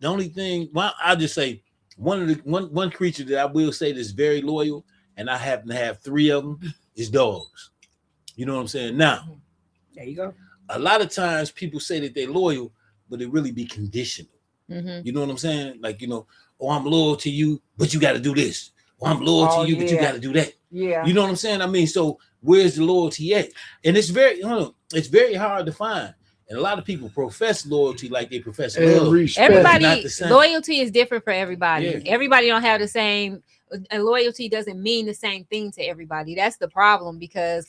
the only thing, well, I'll just say one creature that I will say that's very loyal, and I happen to have 3 of them, is dogs. You know what I'm saying? Now, There you go. a lot of times people say that they're loyal, but it really be conditional. Mhm. You know what I'm saying? Like, oh, I'm loyal to you, but you got to do this. Or I'm loyal Oh, to you, but you yeah. got to do that. Yeah. You know what I'm saying? I mean, so where's the loyalty at? And it's very hard to find. And a lot of people profess loyalty like they profess And love. respect. Not Everybody, the same. loyalty is different for everybody. Yeah. Everybody don't have the same. And loyalty doesn't mean the same thing to everybody. That's the problem because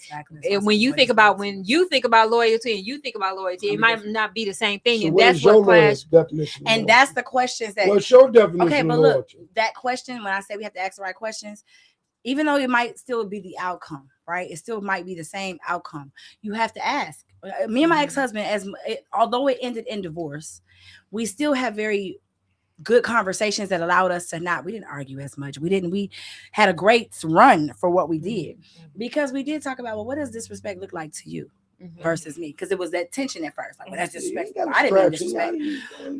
when you think about loyalty and you think about loyalty, it might not be the same thing, So and what that's is your what clash. definition? of And loyalty? that's the questions that What's your definition okay, of but look, loyalty? that question, when I say we have to ask the right questions, even though it might still be the outcome, right? It still might be the same outcome. You have to ask. Me and my ex-husband, although it ended in divorce, we still have very good conversations that allowed us to we didn't argue as much. We had a great run for what we did because we did talk about, well, what does disrespect look like to you versus me? Because it was that tension at first. Like, well, that's disrespectful. I didn't mean disrespect.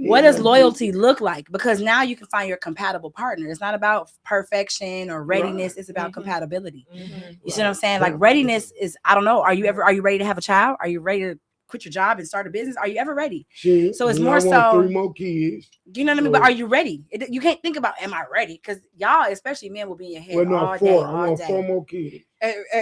What does loyalty look like? Because now you can find your compatible partner. It's not about perfection or readiness. It's about compatibility. You see what I'm saying? Like readiness is, I don't know. Are you ready to have a child? Are you ready to quit your job and start a business? Are you ever ready? Shit, So it's and more I want so- 3 more kids. You know what I mean? But are you ready? You can't think about, am I ready? Because y'all, especially men, will be in your head Well, no, all 4. day, I all want day. 4 more kids.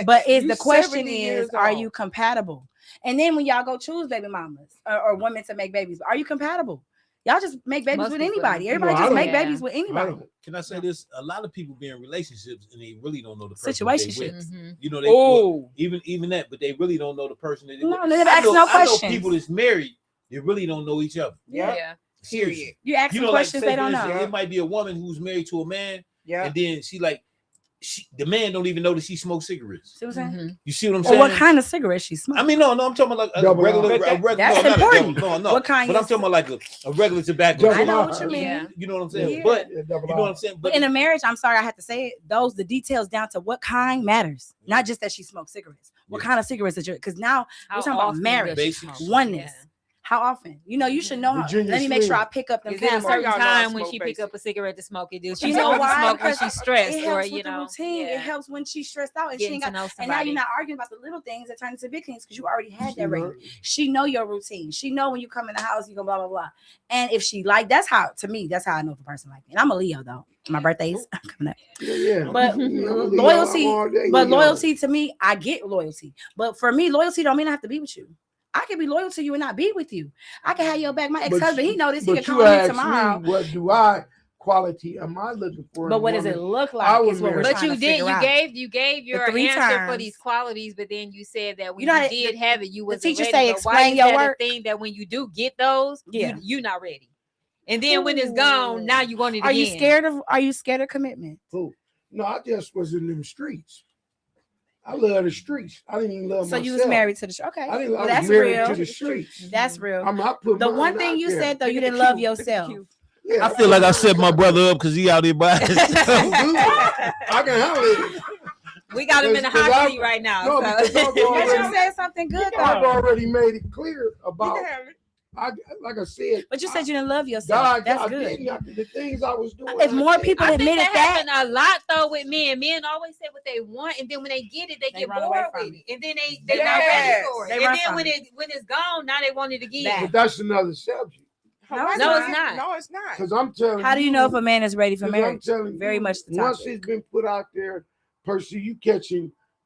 But the You question 70 is, years are old. you compatible? And then when y'all go choose baby mamas or women to make babies, are you compatible? Y'all just make babies Most with people anybody. don't. Everybody No, I just don't. make Yeah. babies with I anybody. don't. Can I say this? A lot of people be in relationships and they really don't know the person that they with. Situationships. You know, they Oh, even that, but they really don't know the person that they No, with. they never I ask know- no I know questions. people that's married, they really don't know each other. yeah. Seriously. Period. You ask You them know, like questions say, they for don't instance, know. it might be a woman who's married to a man, Yeah. and then the man don't even know that she smokes cigarettes. See what I'm saying? You see what I'm Or saying? what kind of cigarette she smokes? I mean, no, I'm talking about like a Double regular, R. That's no, not a important. double, no. What kind But I'm is- talking about like a regular tobacco. Double I know R. what you mean. Yeah. You know what I'm saying? Yeah. But Yeah, double you know what R. I'm saying? But in a marriage, I'm sorry, I have to say it. The details down to what kind matters. Not just that she smokes cigarettes. What Yeah. kind of cigarettes is because now How we're talking about often marriage, does she Basics. smoke? oneness. Yeah. How often? You know, you should know. Virginia Let me make sure Slim. I pick up them Is it a cameras. certain Y'all know I time when smoke she pick basic. up a cigarette to smoke it? Does You she know only why? smoke when Because she's stressed, It or helps you with the know, routine. It helps when she's stressed out and she getting ain't to got. know And now somebody. you're not arguing about the little things that turn into big things because you already had She that regular. learned. She know your routine. She know when you come in the house, you go blah blah blah. And if she like, that's how to me, that's how I know if a person like me. And I'm a Leo though. My birthday's coming up. Yeah. But Yeah, I'm loyalty, all day but Leo. loyalty to me, I get loyalty. But for me, loyalty don't mean I have to be with you. I can be loyal to you and not be with you. I can have your back. My ex-husband, he know this. He But can you call me asked tomorrow. me, what quality am I looking for? in But a what does it woman? look I like? would Is what we're marry. But trying you to did. figure out. You gave your three answer for times. these qualities, but then you said that when You know you that- did have it, you was teacher ready. say, But why explain is your that work. a thing that when you do get those, Yeah. you not ready, and then when it's gone, now you want it Are again. you scared of commitment? Who? No, I just was in them streets. I love the streets. I didn't even love So myself. you was married to the okay. I didn't. Well, I that's was married real. to the streets. That's real. I put The mine one thing out you there. said though, you Look at didn't the love cue. Look at the yourself. cue. Yeah, I feel like I set my brother up because he out there by himself. I'm good. I can handle it. We got him in the Because hot I- seat right now. No, so. because I've But you already, said something good I've though. already made it clear You about. can have it. Like I said. But you said you didn't love yourself. God, That's I good. didn't. The things I was doing. If I more did. people I think admitted that that, happened a lot though with men. Men always say what they want, and then when they get it, they They get run away bored from with it, and then they not Yes. ready for it. They And run then from when it. when it's gone, now they want it again. Back. But that's another subject. No, it's No, not. it's not. No, it's not. Because I'm telling how do you know if a man is ready for 'cause I'm marriage? telling Very you, much the once topic. it's been put out there, Percy,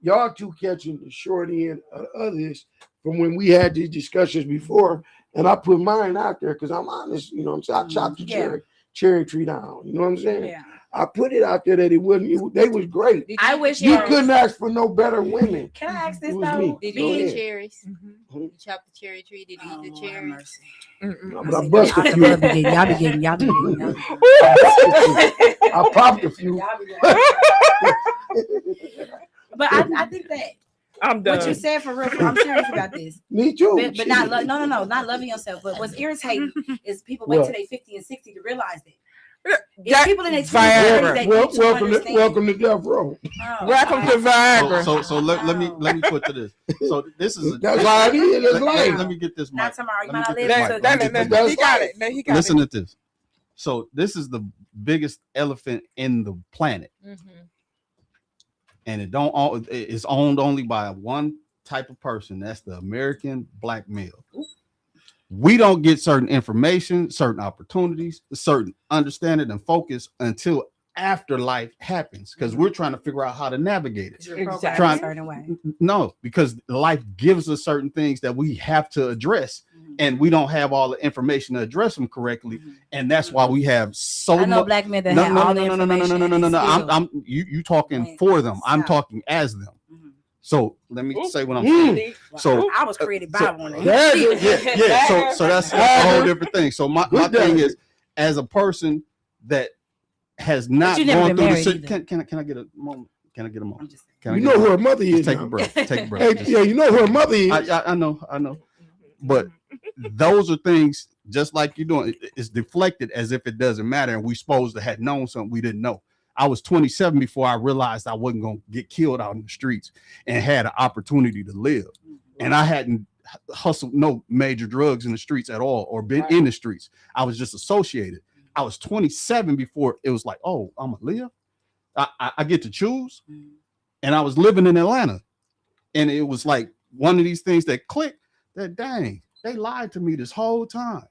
y'all two catching the short end of others from when we had these discussions before, and I put mine out there because I'm honest, you know what I'm saying? I chopped the Yeah. cherry tree down, you know what I'm saying? Yeah. I put it out there that they was great. Did I eat the wish You cherries? couldn't ask for no better women. Can I ask this It was though? me. Did Go you eat the ahead. cherries? Mhm. You chopped the cherry tree. Did you Oh, eat the Lord have cherries? mercy. Mm-mm. But I see bust that. a few. Y'all be getting. Y'all be getting. I popped a few. But I think that I'm done. what you said for real, I'm serious about this. Me too. But not no, not loving yourself. But what's irritating is people wait What? till they 50 and 60 to realize that. Yeah, If people in their 20s Viagra. they Well, need to understand. welcome to Death Row. Oh, Welcome to Viagra. So let me put to this. So this is That's why it is. It's life. let me get this mic. Not tomorrow. You Let me might not get live this to mic. Let me get this mic. He got it. Man, he got Listen it. at this. So this is the biggest elephant in the planet, and it's owned only by one type of person. That's the American black male. We don't get certain information, certain opportunities, certain understanding and focus until after life happens, because we're trying to figure out how to navigate it. You're programmed Trying- a certain way. No, because life gives us certain things that we have to address, and we don't have all the information to address them correctly, and that's why we have so I know much. black men that No, have no, all no, the no, no, no, no, information. no, no, no, no. and skills. I'm you talking Wait, for them. I'm stop. talking as them. Mhm. So let me say what I'm Mm. saying. So I was created by so- one. There you go. yeah. So that's a whole different thing. So my Good thing day. is, as a person that has not you never gone been through the married sit- either. can I get a moment? Can I get a I'm moment? just saying. Can I You get know a who her moment? mother is. Just take a now. breath. Take a breath. Hey, Just- yeah, you know who her mother is. I know. But those are things just like you're doing. It's deflected as if it doesn't matter, and we supposed to have known something we didn't know. I was 27 before I realized I wasn't going to get killed out in the streets and had an opportunity to live. And I hadn't hustled no major drugs in the streets at all or been in the streets. I was just associated. I was 27 before it was like, oh, I'm a live. I get to choose. And I was living in Atlanta. And it was like one of these things that clicked that, dang, they lied to me this whole time.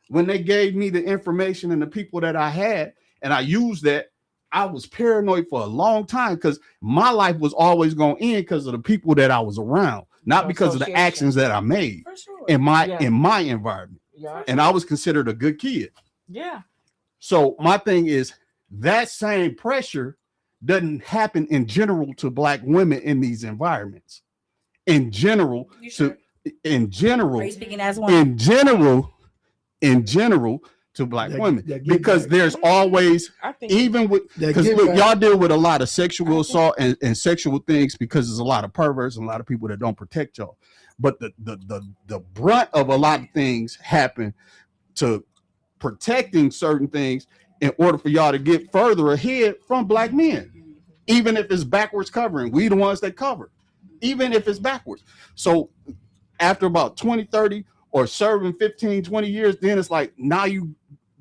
When they gave me the information and the people that I had, and I used that, I was paranoid for a long time because my life was always going to end because of the people that I was around, not because of the Association. actions that I made For sure. in my Yeah. environment. Yeah. and I was considered a good kid. Yeah. So my thing is that same pressure doesn't happen in general to black women in these environments. In general, Are you speaking as one? in general to black women, that because back. there's always, I think even with, because look, y'all deal with a lot of sexual assault and sexual things because there's a lot of perverts and a lot of people that don't protect y'all. But the brunt of a lot of things happen to protecting certain things in order for y'all to get further ahead from black men, even if it's backwards covering. We the ones that cover, even if it's backwards. So after about 20, 30 or serving 15, 20 years, then it's like now you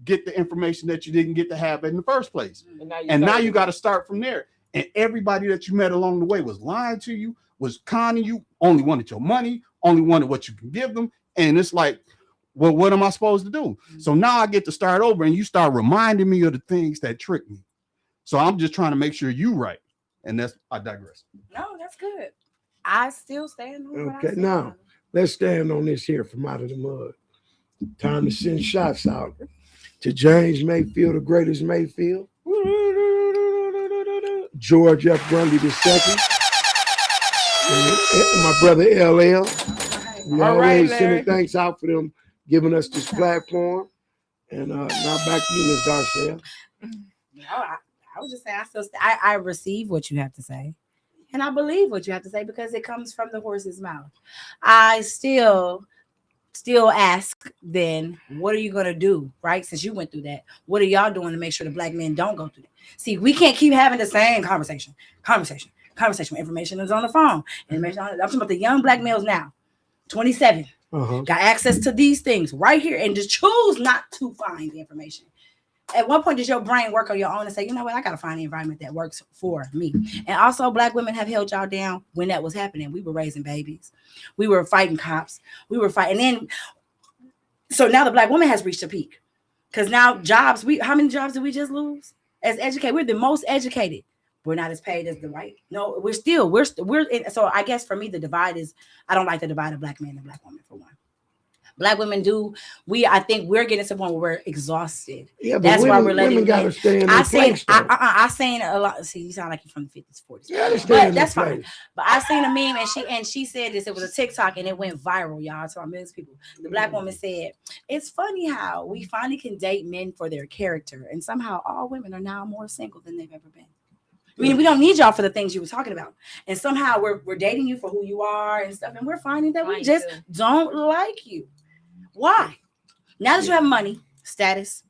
get the information that you didn't get to have in the first place. And now you got to start from there. And everybody that you met along the way was lying to you, was conning you, only wanted your money, only wanted what you can give them. And it's like, well, what am I supposed to do? So now I get to start over, and you start reminding me of the things that tricked me. So I'm just trying to make sure you right. And I digress. No, that's good. I still stand on what I Okay, said. now let's stand on this here from Out of the Mud. Time to send shots out to James Mayfield, the greatest Mayfield. George F. Grundy II. And my brother LL. We All always right, sending thanks out for them giving us this platform. And now back to you, Ms. Darcelle. No, I was just saying, I receive what you have to say, and I believe what you have to say because it comes from the horse's mouth. I still ask, then what are you gonna do, right? Since you went through that, what are y'all doing to make sure the black men don't go through that? See, we can't keep having the same conversation. Information is on the phone. I'm talking about the young black males now, 27. Got access to these things right here, and just choose not to find the information. At one point, does your brain work on your own and say, you know what, I got to find the environment that works for me? And also, black women have held y'all down when that was happening. We were raising babies. We were fighting cops. We were fighting. And then, so now the black woman has reached a peak. Because now jobs, how many jobs did we just lose? As educated, we're the most educated. We're not as paid as the white. No, we're in, so I guess for me, the divide is, I don't like the divide of black men and black women, for one. Black women I think we're getting to the point where we're exhausted. Yeah, but that's why we're letting women gotta stay in their place. I seen a lot. See, you sound like you're from the 50s, 40s. Yeah, but that's fine. But I seen a meme, and she said this. It was a TikTok, and it went viral, y'all. To millions of people. The black woman said, "It's funny how we finally can date men for their character, and somehow all women are now more single than they've ever been. I mean, we don't need y'all for the things you were talking about, and somehow we're dating you for who you are and stuff, and we're finding that we just don't like you." Why? Now that you have money, status,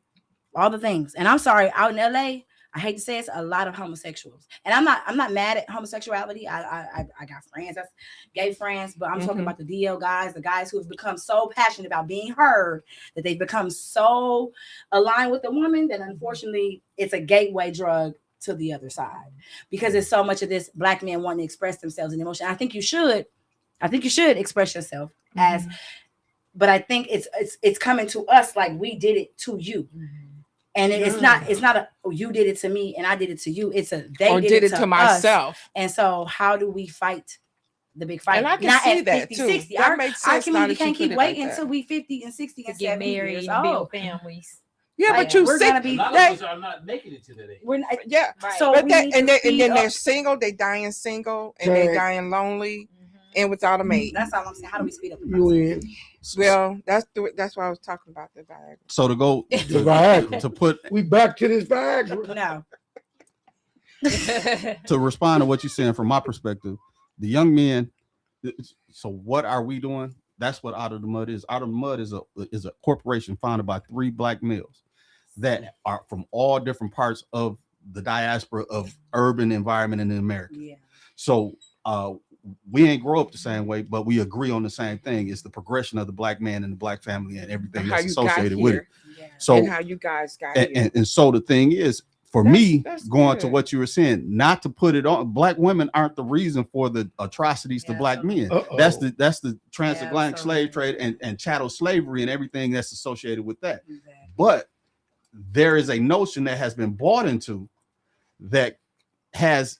all the things, and I'm sorry, out in LA, I hate to say it's a lot of homosexuals, and I'm not mad at homosexuality. I got friends, that's gay friends, but I'm talking about the DL guys, the guys who have become so passionate about being heard that they've become so aligned with the woman that unfortunately it's a gateway drug to the other side, because there's so much of this black men wanting to express themselves in emotion. I think you should express yourself as. But I think it's coming to us like we did it to you, and it's not a you did it to me and I did it to you. It's a they did it to myself. Us. And so how do we fight the big fight? And I can see that 50, too. 60. That makes sense. Our community can't keep waiting until we 50 and 60 and get married and build families. Yeah, like, but you a lot of us are not making it to that age. We're not, right. So but then they're single, they dying single, and they dying lonely and without a mate. That's all I'm saying. How do we speed up the process? Well, that's why I was talking about the Viagra. So to go to put we back to this Viagra. No. To respond to what you're saying from my perspective, the young men. So what are we doing? That's what Out of the Mud is. Out of the Mud is a corporation founded by 3 black males that are from all different parts of the diaspora of urban environment in America. Yeah. So we ain't grow up the same way, but we agree on the same thing. It's the progression of the black man and the black family and everything that's associated with it. Yeah. So and how you guys got here. And so the thing is, for me, going to what you were saying, not to put it on, black women aren't the reason for the atrocities to black men. That's the transatlantic slave trade and chattel slavery and everything that's associated with that. Exactly. But there is a notion that has been bought into that has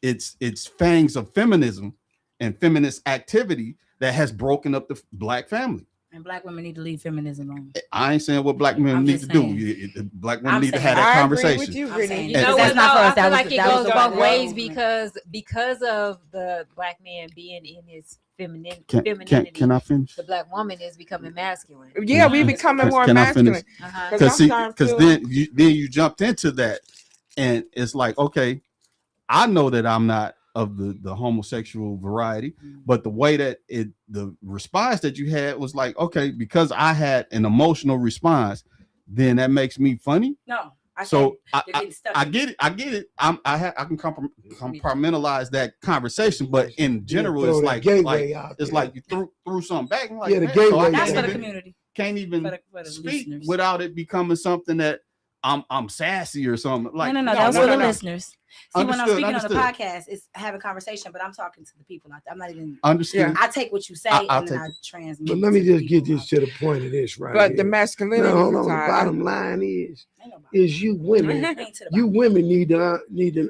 its fangs of feminism and feminist activity that has broken up the black family. And black women need to leave feminism alone. I ain't saying what black men I'm need to just do. saying. Black women I'm need to saying. have that I conversation. agree with you, I'm Brittany. saying. You know Because what? that's not though? for us. I feel That like was it that goes was both the ways movement. because of the black man being in his Can femininity. I finish? The black woman is becoming masculine. Yeah, we becoming more Can I finish? masculine. Uh-huh. Because then you jumped into that, and it's like, okay, I know that I'm not of the homosexual variety, but the way that the response that you had was like, okay, because I had an emotional response, then that makes me funny. No. I get it. I can compartmentalize that conversation, but in general, it's like you threw something back. I'm like, Yeah, the man, gateway. so I That's for the community. can't even For the speak listeners. without it becoming something that I'm sassy or something. Like, No. That was for the listeners. See, when I'm Understood, speaking on the understood. podcast, it's having conversation, but I'm talking to the people. I'm not even. Understood. I take what you say I'll and then I take transmit. But let me just get this to the point of this right But here. the masculinity Now, hold on. The side, bottom line is Ain't nobody. you women. Ain't to the You bottom. women need to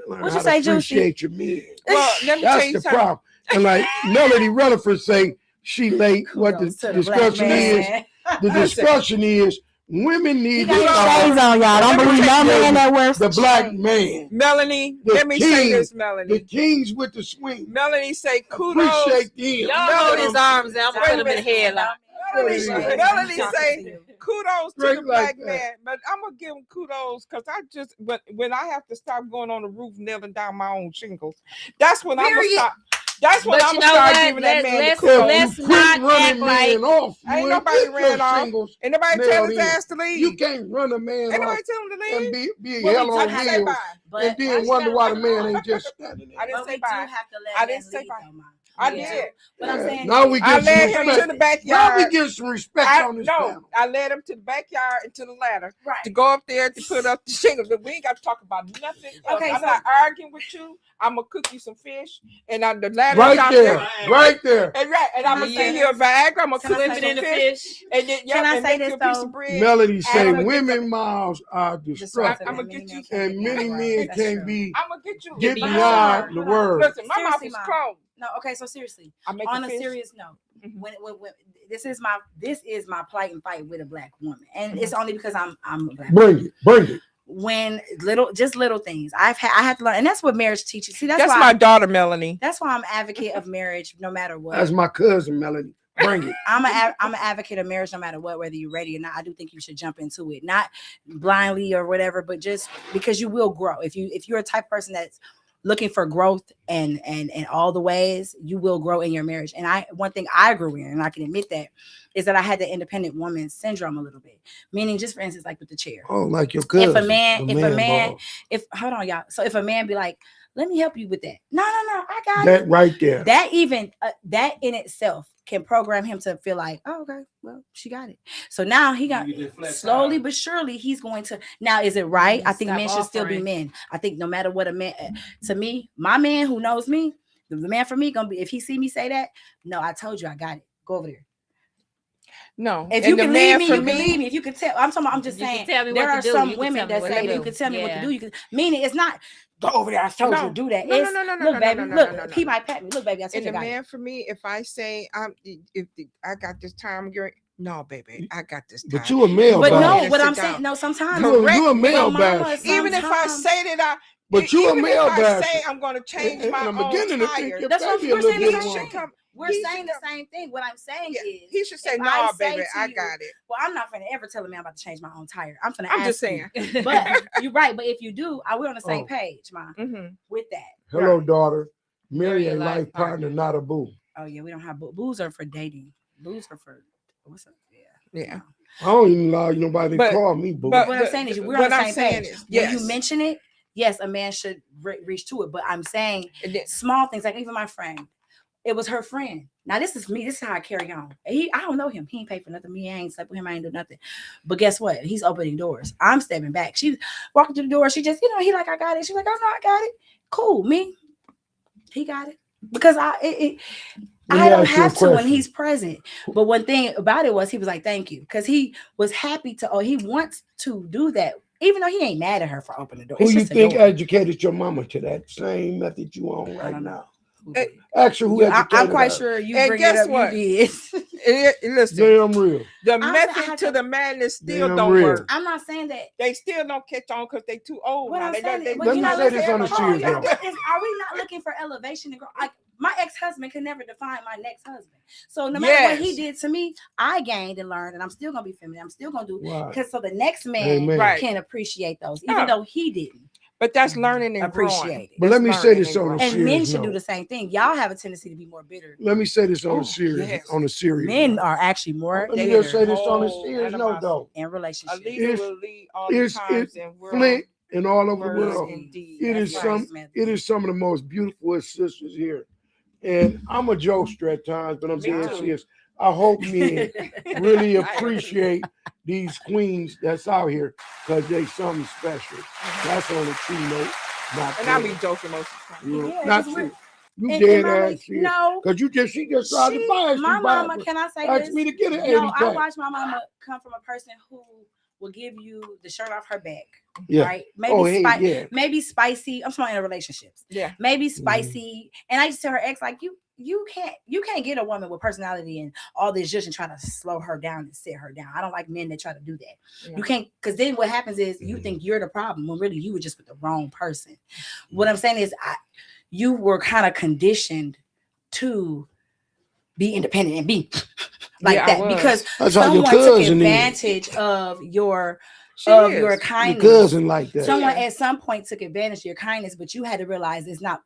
learn What how you say, to appreciate your men. well, let me tell That's you the something. problem. And like Melody Rutherford say, she late. What the Kudos to black discussion is? man. The discussion is women He need got to his shades on, y'all. Don't believe no man that wears the black shades. man. Melanie, The let me say king, this, The Melanie. kings with the swing. Melanie say kudos. Appreciate them. Y'all hold his arms and I'm gonna put him in the headlock. Melanie say kudos to Straight the black like that. man, but I'm gonna give him kudos because when I have to stop going on the roof nailing down my own shingles, that's when I'm gonna stop. That's when But I'm you gonna know start what? giving that man the Let's- kudos. let's You quit not running act like- men off. Ain't You nobody get ran your off. shingles Ain't nobody tell nailed his in. ass to leave. You can't run a man Ain't off nobody tell him to leave. and be Well, hell we on do have to say wheels bye. But and then wonder why the man ain't just standing there. I didn't But say we do bye. have to let I men didn't say lead, bye. though, Ma. I We did. do. But I'm saying Now we I get some led him to respect. the Now backyard. we get some respect on this panel. I led him to the backyard and to the ladder right. to go up there to put up the shingles. But we ain't got to talk about nothing else. Okay, I'm so- not arguing with you. I'm gonna cook you some fish, and the ladder's Right out there, right there. And I'm gonna Yeah. give you a Viagra. I'm gonna Can I cook say you some this? fish, and then Can I and say make this, you a piece though? of bread. Melody say I'ma get women mouths are destructive, I'ma get you- and many men can be I'm gonna get you. get But beyond hold the on. word. Listen, my mouth Seriously, is Ma. closed. No, okay, so seriously, I make on a a fish. serious note, Mhm. when this is my plight and fight with a black woman, and it's only because I'm a black woman. Bring it. When little things I had to learn, and that's what marriage teaches. See, That's why my daughter, Melanie. that's why I'm advocate of marriage, no matter what. That's my cousin Melody. Bring it. I'm an advocate of marriage no matter what, whether you're ready or not. I do think you should jump into it, not blindly or whatever, but just because you will grow. If you're a type of person that's looking for growth and all the ways, you will grow in your marriage. And one thing I grew in, and I can admit that, is that I had the independent woman syndrome a little bit. Meaning, just for instance, like with the chair. Oh, like your cousin. If a man, boss. hold on, y'all. So if a man be like, let me help you with that. No, I got That it. right there. That even that in itself can program him to feel like, oh, okay, well, she got it. So now he got slowly but surely he's going to. Now, is it right? I think men should still be men. I think no matter what a man, to me, my man who knows me, the man for me gonna be, if he see me say that, no, I told you I got it. Go over there. No, If and you the can man leave me, for you can leave me. If you can tell, I'm just You can saying. tell me There what are to do. some You can women tell me that what say to you do. can tell me what to Yeah. do. You can, meaning it's not go over there. I told you to do that. No, It's, no, look, baby, no, look. no. He might pat me. Look, baby, I told And you the I got it. man for me, if I say if I got this time, no, baby, I got this time. But you a male. But Go ahead no, and what sit I'm down. saying, no, sometimes You a but male mama, bash. Even if I sometimes- say that But you a even male if I basher. say I'm going to change In my the own beginning, it tire, think That's what your we're baby a saying. little The bit same wrong. thing. We're he saying should the come- same thing. What I'm saying Yeah, is, he should say, if "No, I say baby, to I you, got it." well, I'm not gonna ever tell a man I'm about to change my own tire. I'm gonna I'm ask just saying. you. But you're right. But if you do, we're on the same Oh. page, Ma, Mm-hmm. with that. Hello, Right. daughter. Marry Marry a a life life partner, not a boo. Oh yeah, we don't have boos are for dating. Boos are for what's up? Yeah. No. I don't even allow nobody to But- call me boo. What I'm saying is, we're on what the I'm same saying page. is, When yes. you mention it, yes, a man should reach to it. But I'm saying And then- small things, like even my friend, it was her friend. Now this is me. This is how I carry on. I don't know him. He ain't paid for nothing. Me, I ain't slept with him. I ain't do nothing. But guess what? He's opening doors. I'm stepping back. She's walking through the door. She just, he like, I got it. She's like, oh no, I got it. Cool. Me, he got it because Let I me don't ask you a have to when question. he's present. But one thing about it was he was like, thank you. Because he was happy to, he wants to do that. Even though he ain't mad at her for opening the door. Who It's you just a think door. educated your mama to that same method you on I right don't know. now? Who Hey, did? Ask her who educated I'm quite her. sure you And bring it guess up. what? You did. Listen, Damn real. the method to the madness still Damn don't real. work. I'm not saying that. They still don't catch on because they too old. What Now. I'm They saying, they, but Let you me know, say this on a hold on, serious y'all, note. are we not looking for elevation to grow? Like my ex-husband can never define my next husband. So no matter what he did to me, I gained and learned, and I'm still gonna be feminine. I'm still gonna do because so the next man Amen. can appreciate those, even though he didn't. But that's learning and Appreciate growing. it. But let me say this on a And men serious should do note. the same thing. Y'all have a tendency to be more bitter. Let me say this on a serious Men note. are actually more Let me bitter just say this on a serious note, though. in relationships. Leader will lead all the times in world. Flint and all over the Words world. indeed. It is some of the most beautiful sisters here. And I'm a jokester at times, but I'm being serious. I hope men really appreciate these queens that's out here because they something special. That's on a true note. And I be joking most of the time. Yeah, not true. You and dead mama, ass shit. no, because she just tried to buy it. My mama, can I say asked this? me to get it. No, I watched my mama come from a person who will give you the shirt off her back. Yeah. Right. Maybe yeah. Maybe spicy. I'm talking in relationships. Yeah. Maybe spicy. And I just tell her ex, like, you can't get a woman with personality and all this just and try to slow her down and sit her down. I don't like men that try to do that. Yeah. You can't, because then what happens is you think you're the problem when really you were just with the wrong person. What I'm saying is you were kind of conditioned to be independent and be like that because someone took advantage of your kindness. Your cousin like that. Someone at some point took advantage of your kindness, but you had to realize it's not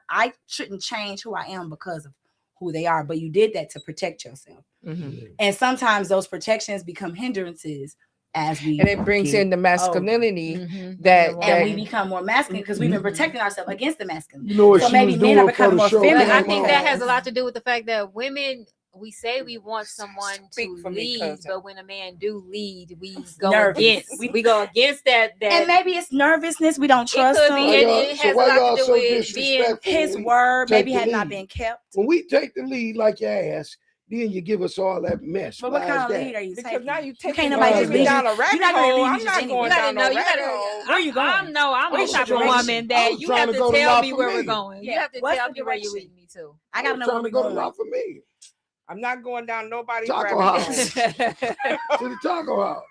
I shouldn't change who I am because of who they are, but you did that to protect yourself. Mm-hmm. And sometimes those protections become hindrances and it brings in the masculinity and we become more masculine because we've been protecting ourselves against the masculine. You know what so maybe men are becoming more feminine. I think that has a lot to do with the fact that women, we say we want someone to lead, but when a man do lead, we go against that. And maybe it's nervousness. We don't trust him. It has a lot to do with being his word maybe had not been kept. When we take the lead like your ass, then you give us all that mess. But what kind of lead are you taking? Because now you can't nobody just lead down a rabbit hole. I'm not going down no rabbit hole. Where are you going? I'm the type of woman that you have to tell me where we're going. You have to tell me where you're leading me to. I gotta know where we're going. For me. I'm not going down nobody's taco rabbit house. hole. To the taco house.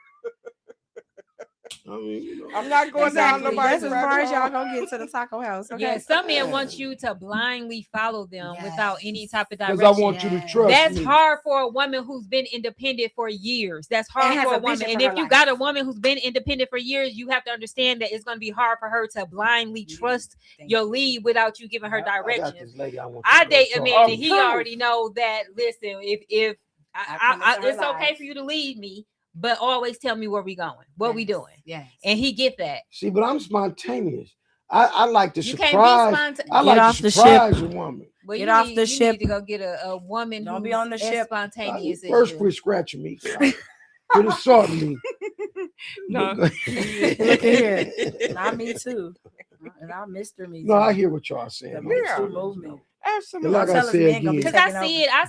I mean, I'm not going down nobody's as far as y'all gonna get to the taco house. Okay. Yeah, some men want you to blindly follow them without any type of direction. Because I want you to trust That's me. hard for a woman who's been independent for years. That's hard for a woman. And if you got a woman who's been independent for years, you have to understand that it's going to be hard for her to blindly trust your lead without you giving her direction. I date a man and he already know that. Listen, if it's okay for you to lead me, but always tell me where we going, what we doing. Yeah. And he get that. See, but I'm spontaneous. I like to surprise. I like to surprise a woman. Well, get off the ship. Need to go get a woman. Don't be on the ship. Spontaneous. First quit scratching me. Quit assaulting me. No. Look at here. Not me too. And I Mr. Me. No, I hear what y'all saying. The movement. Absolutely. Like I said, because I see it. I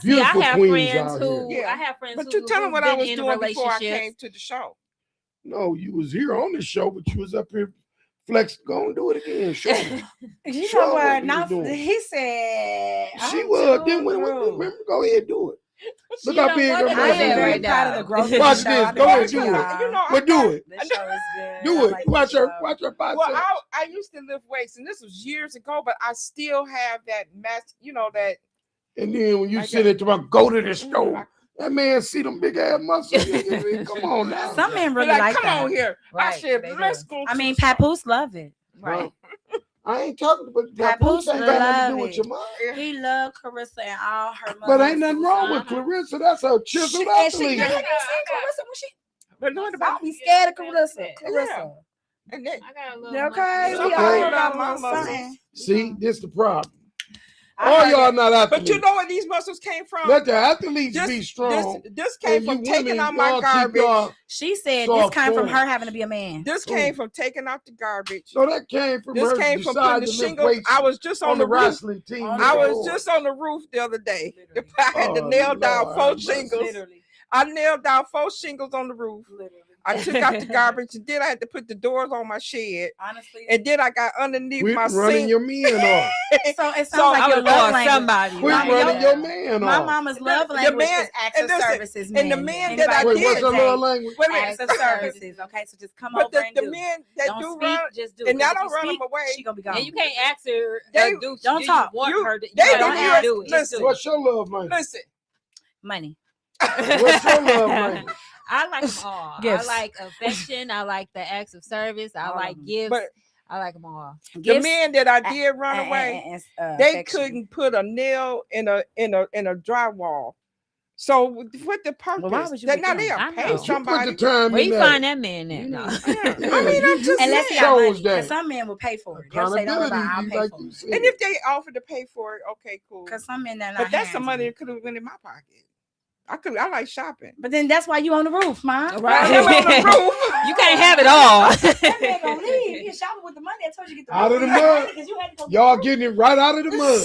have friends who. I have friends. But you tell them what I was doing before I came to the show. No, you was here on the show, but you was up here. Flex, go and do it again. Show me. You know what? Now he said she was. Then when go ahead and do it. Look how big her I am very proud of the growth. Watch this. Go ahead, do it. You know, but do it. This show is good. Do it. Watch her bicep. Well, I used to lift weights, and this was years ago, but I still have that mass. You know that. And then when you sit at the go to the stove. That man see them big ass muscles. Come on now. Some men really like come that. on here. Right, I said, let's go. I mean, Papoose love it. Right. I ain't talking about Papoose. Ain't got nothing to do with your mom. He loved Claressa and all her mothers. But ain't nothing wrong with Claressa. That's a chiseled athlete. Have you seen Claressa when she? But no, Don't be scared of Claressa. Yeah. And then, I got a little. Okay, we all got a little something. See, this the problem. All y'all not athletes. But you know where these muscles came from? Let the athletes be strong. This came from taking out my garbage. She said this came from her having to be a man. This came from taking out the garbage. So that came from this her came from putting the shingles. I was just on the wrestling team. I was just on the roof the other day. I had to nail down 4 shingles. I nailed down 4 shingles on the roof. I took out the garbage, and then I had to put the doors on my shed, Honestly, and then I got underneath Quit my running sink. your men off. so it sounds So like I your would love love language. somebody. Quit Mama, running your- your man My off. mama's love The language man- is acts and of listen, services. and the men. men that I Anybody Wait, what's did your take love language? Wait a minute. acts of services. Okay, so just come But over and the do. men that Don't do speak, run, just do. and Because I if don't you run speak, them away. She gonna be gone. and you can't ask her. They- don't talk. Want You- her to, they you don't don't have to even- do it. Just do What's your love language? Listen, Money. What's your love language? I like them all. Gifts. I like affection. I like the acts of service. I All of like them. gifts. but I like them all. the Gifts men that I did run and- away, and, they affection. couldn't put a nail in a drywall. So what the purpose? Well, why would you That with now them? they'll I pay know. You put somebody. the time Where in you that. find that man at? No. I mean, I'm just Unless saying. he got money, Shows that. 'cause some men will pay for it. They'll say, "Don't worry about it, I'll Accountability, pay like for you it." said. And if they offered to pay for it, okay, cool. Because some men that But that's some money that could have been in my pocket. I like shopping. But then that's why you on the roof, man. Right. I'm on the roof. You can't have it all. That man gonna leave. You're shopping with the money. I told you to get the Out of the money. mud. 'Cause you had to go get Y'all the getting it right out of the mud.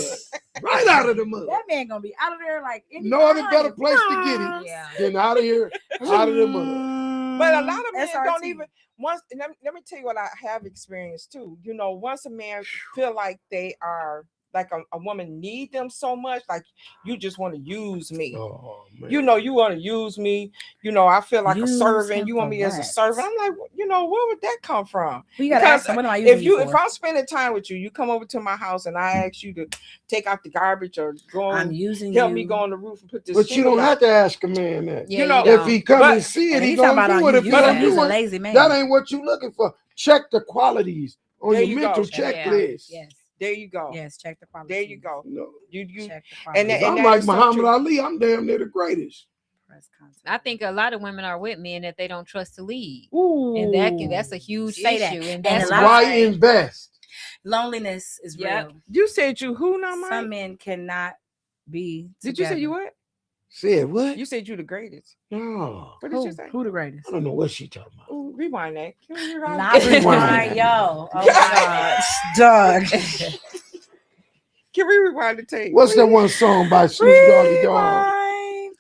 Right out of the mud. that man gonna be out of there like No other better place to get it Yeah. than out of here, out of the mud. But a lot of men SRT. don't even once. Let me tell you what I have experienced too. You know, once a man feel like they are like a woman need them so much, like you just want to use me. Oh, man. You know, you want to use me. You know, I feel like Use a servant. him You want for me as a what? servant. I'm like, you know, where would that come from? You gotta Because ask him, what am I using If for? I'm spending time with you, you come over to my house and I ask you to take out the garbage or go I'm and using help you. me go on the roof and put this. But you shingle don't out. have to ask a man that. Yeah, You know, If he come But- and see it, And he he's talking gonna about do on it. If you. he But don't if He's do a it, lazy man. that ain't what you looking for. Check the qualities on There your you mental go. checklist. Yes. There you go. Yes. Check the quality. There you go. No. You Check the and quality. that- I'm that like is so Muhammad true. Ali. I'm damn near the greatest. Press contact. I think a lot of women are with men that they don't trust to lead. Ooh. And that's a huge Say issue. that. And And that's a lot Why of- invest? Loneliness is Yep. real. You said you who now, Mike? Some men cannot be. Did you say you together. what? Said what? You said you the greatest. No. What did you say? Who the greatest? I don't know what she talking about. Ooh, rewind that. Can you rewind Not that? rewind, yo. Oh my gosh, Doug. Can we rewind the tape? What's that one song by Snoop Doggy Dogg? Rewind.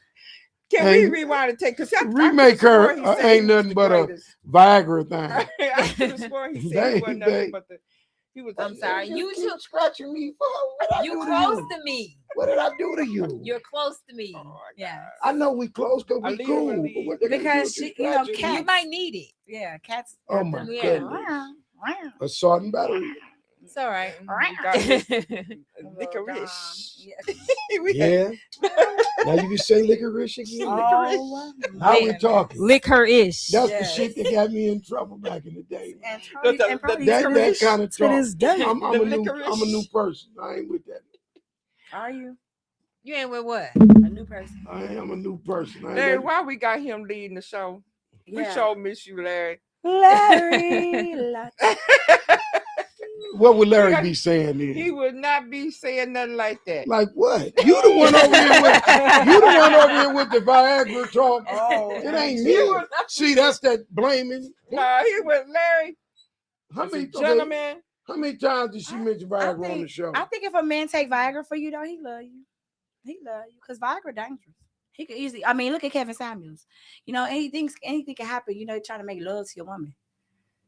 Can we and rewind the tape? Because remake her, ain't nothing but a Viagra thing. I could have sworn he said he wasn't nothing but the. He was. I'm sorry. You keep too. scratching me for what I You do to close you? to me. What did I do to you? You're close to me. Oh, Yeah. I know we close because I we leave cool. her But leave. what they gonna Because do she, with you know, scratching? cats. You might need it. Yeah, cats. Oh my Yeah. goodness. Assault and battery. It's all right. We got this Licorice. licorice. Yeah. We- Yeah. Now you can say licorice again. Oh, How we man. talking? Lick her ish. That's the Yes. shit that got me in trouble back in the day. And The- probably, the- and probably That licorice kind of to talk. this day. I'm The a new licorice. person. I ain't with that. Are you You ain't with what? a new person? I am a new person. I ain't Larry, got- why we got him leading the show? We Yeah. sure miss you, Larry. Larry. Lott. What would Larry be saying then? He would not be saying nothing like that. Like what? You the one over here with you the one over here with the Viagra talk. Oh, It ain't He me. would not- See, that's that blaming. No, he was Larry. How As a many gentleman. How many times did she mention Viagra on the show? I think if a man take Viagra for you, though, he love you. He love you because Viagra dangerous. He could easily. I mean, look at Kevin Samuels. You know, anything can happen. You know, trying to make love to your woman.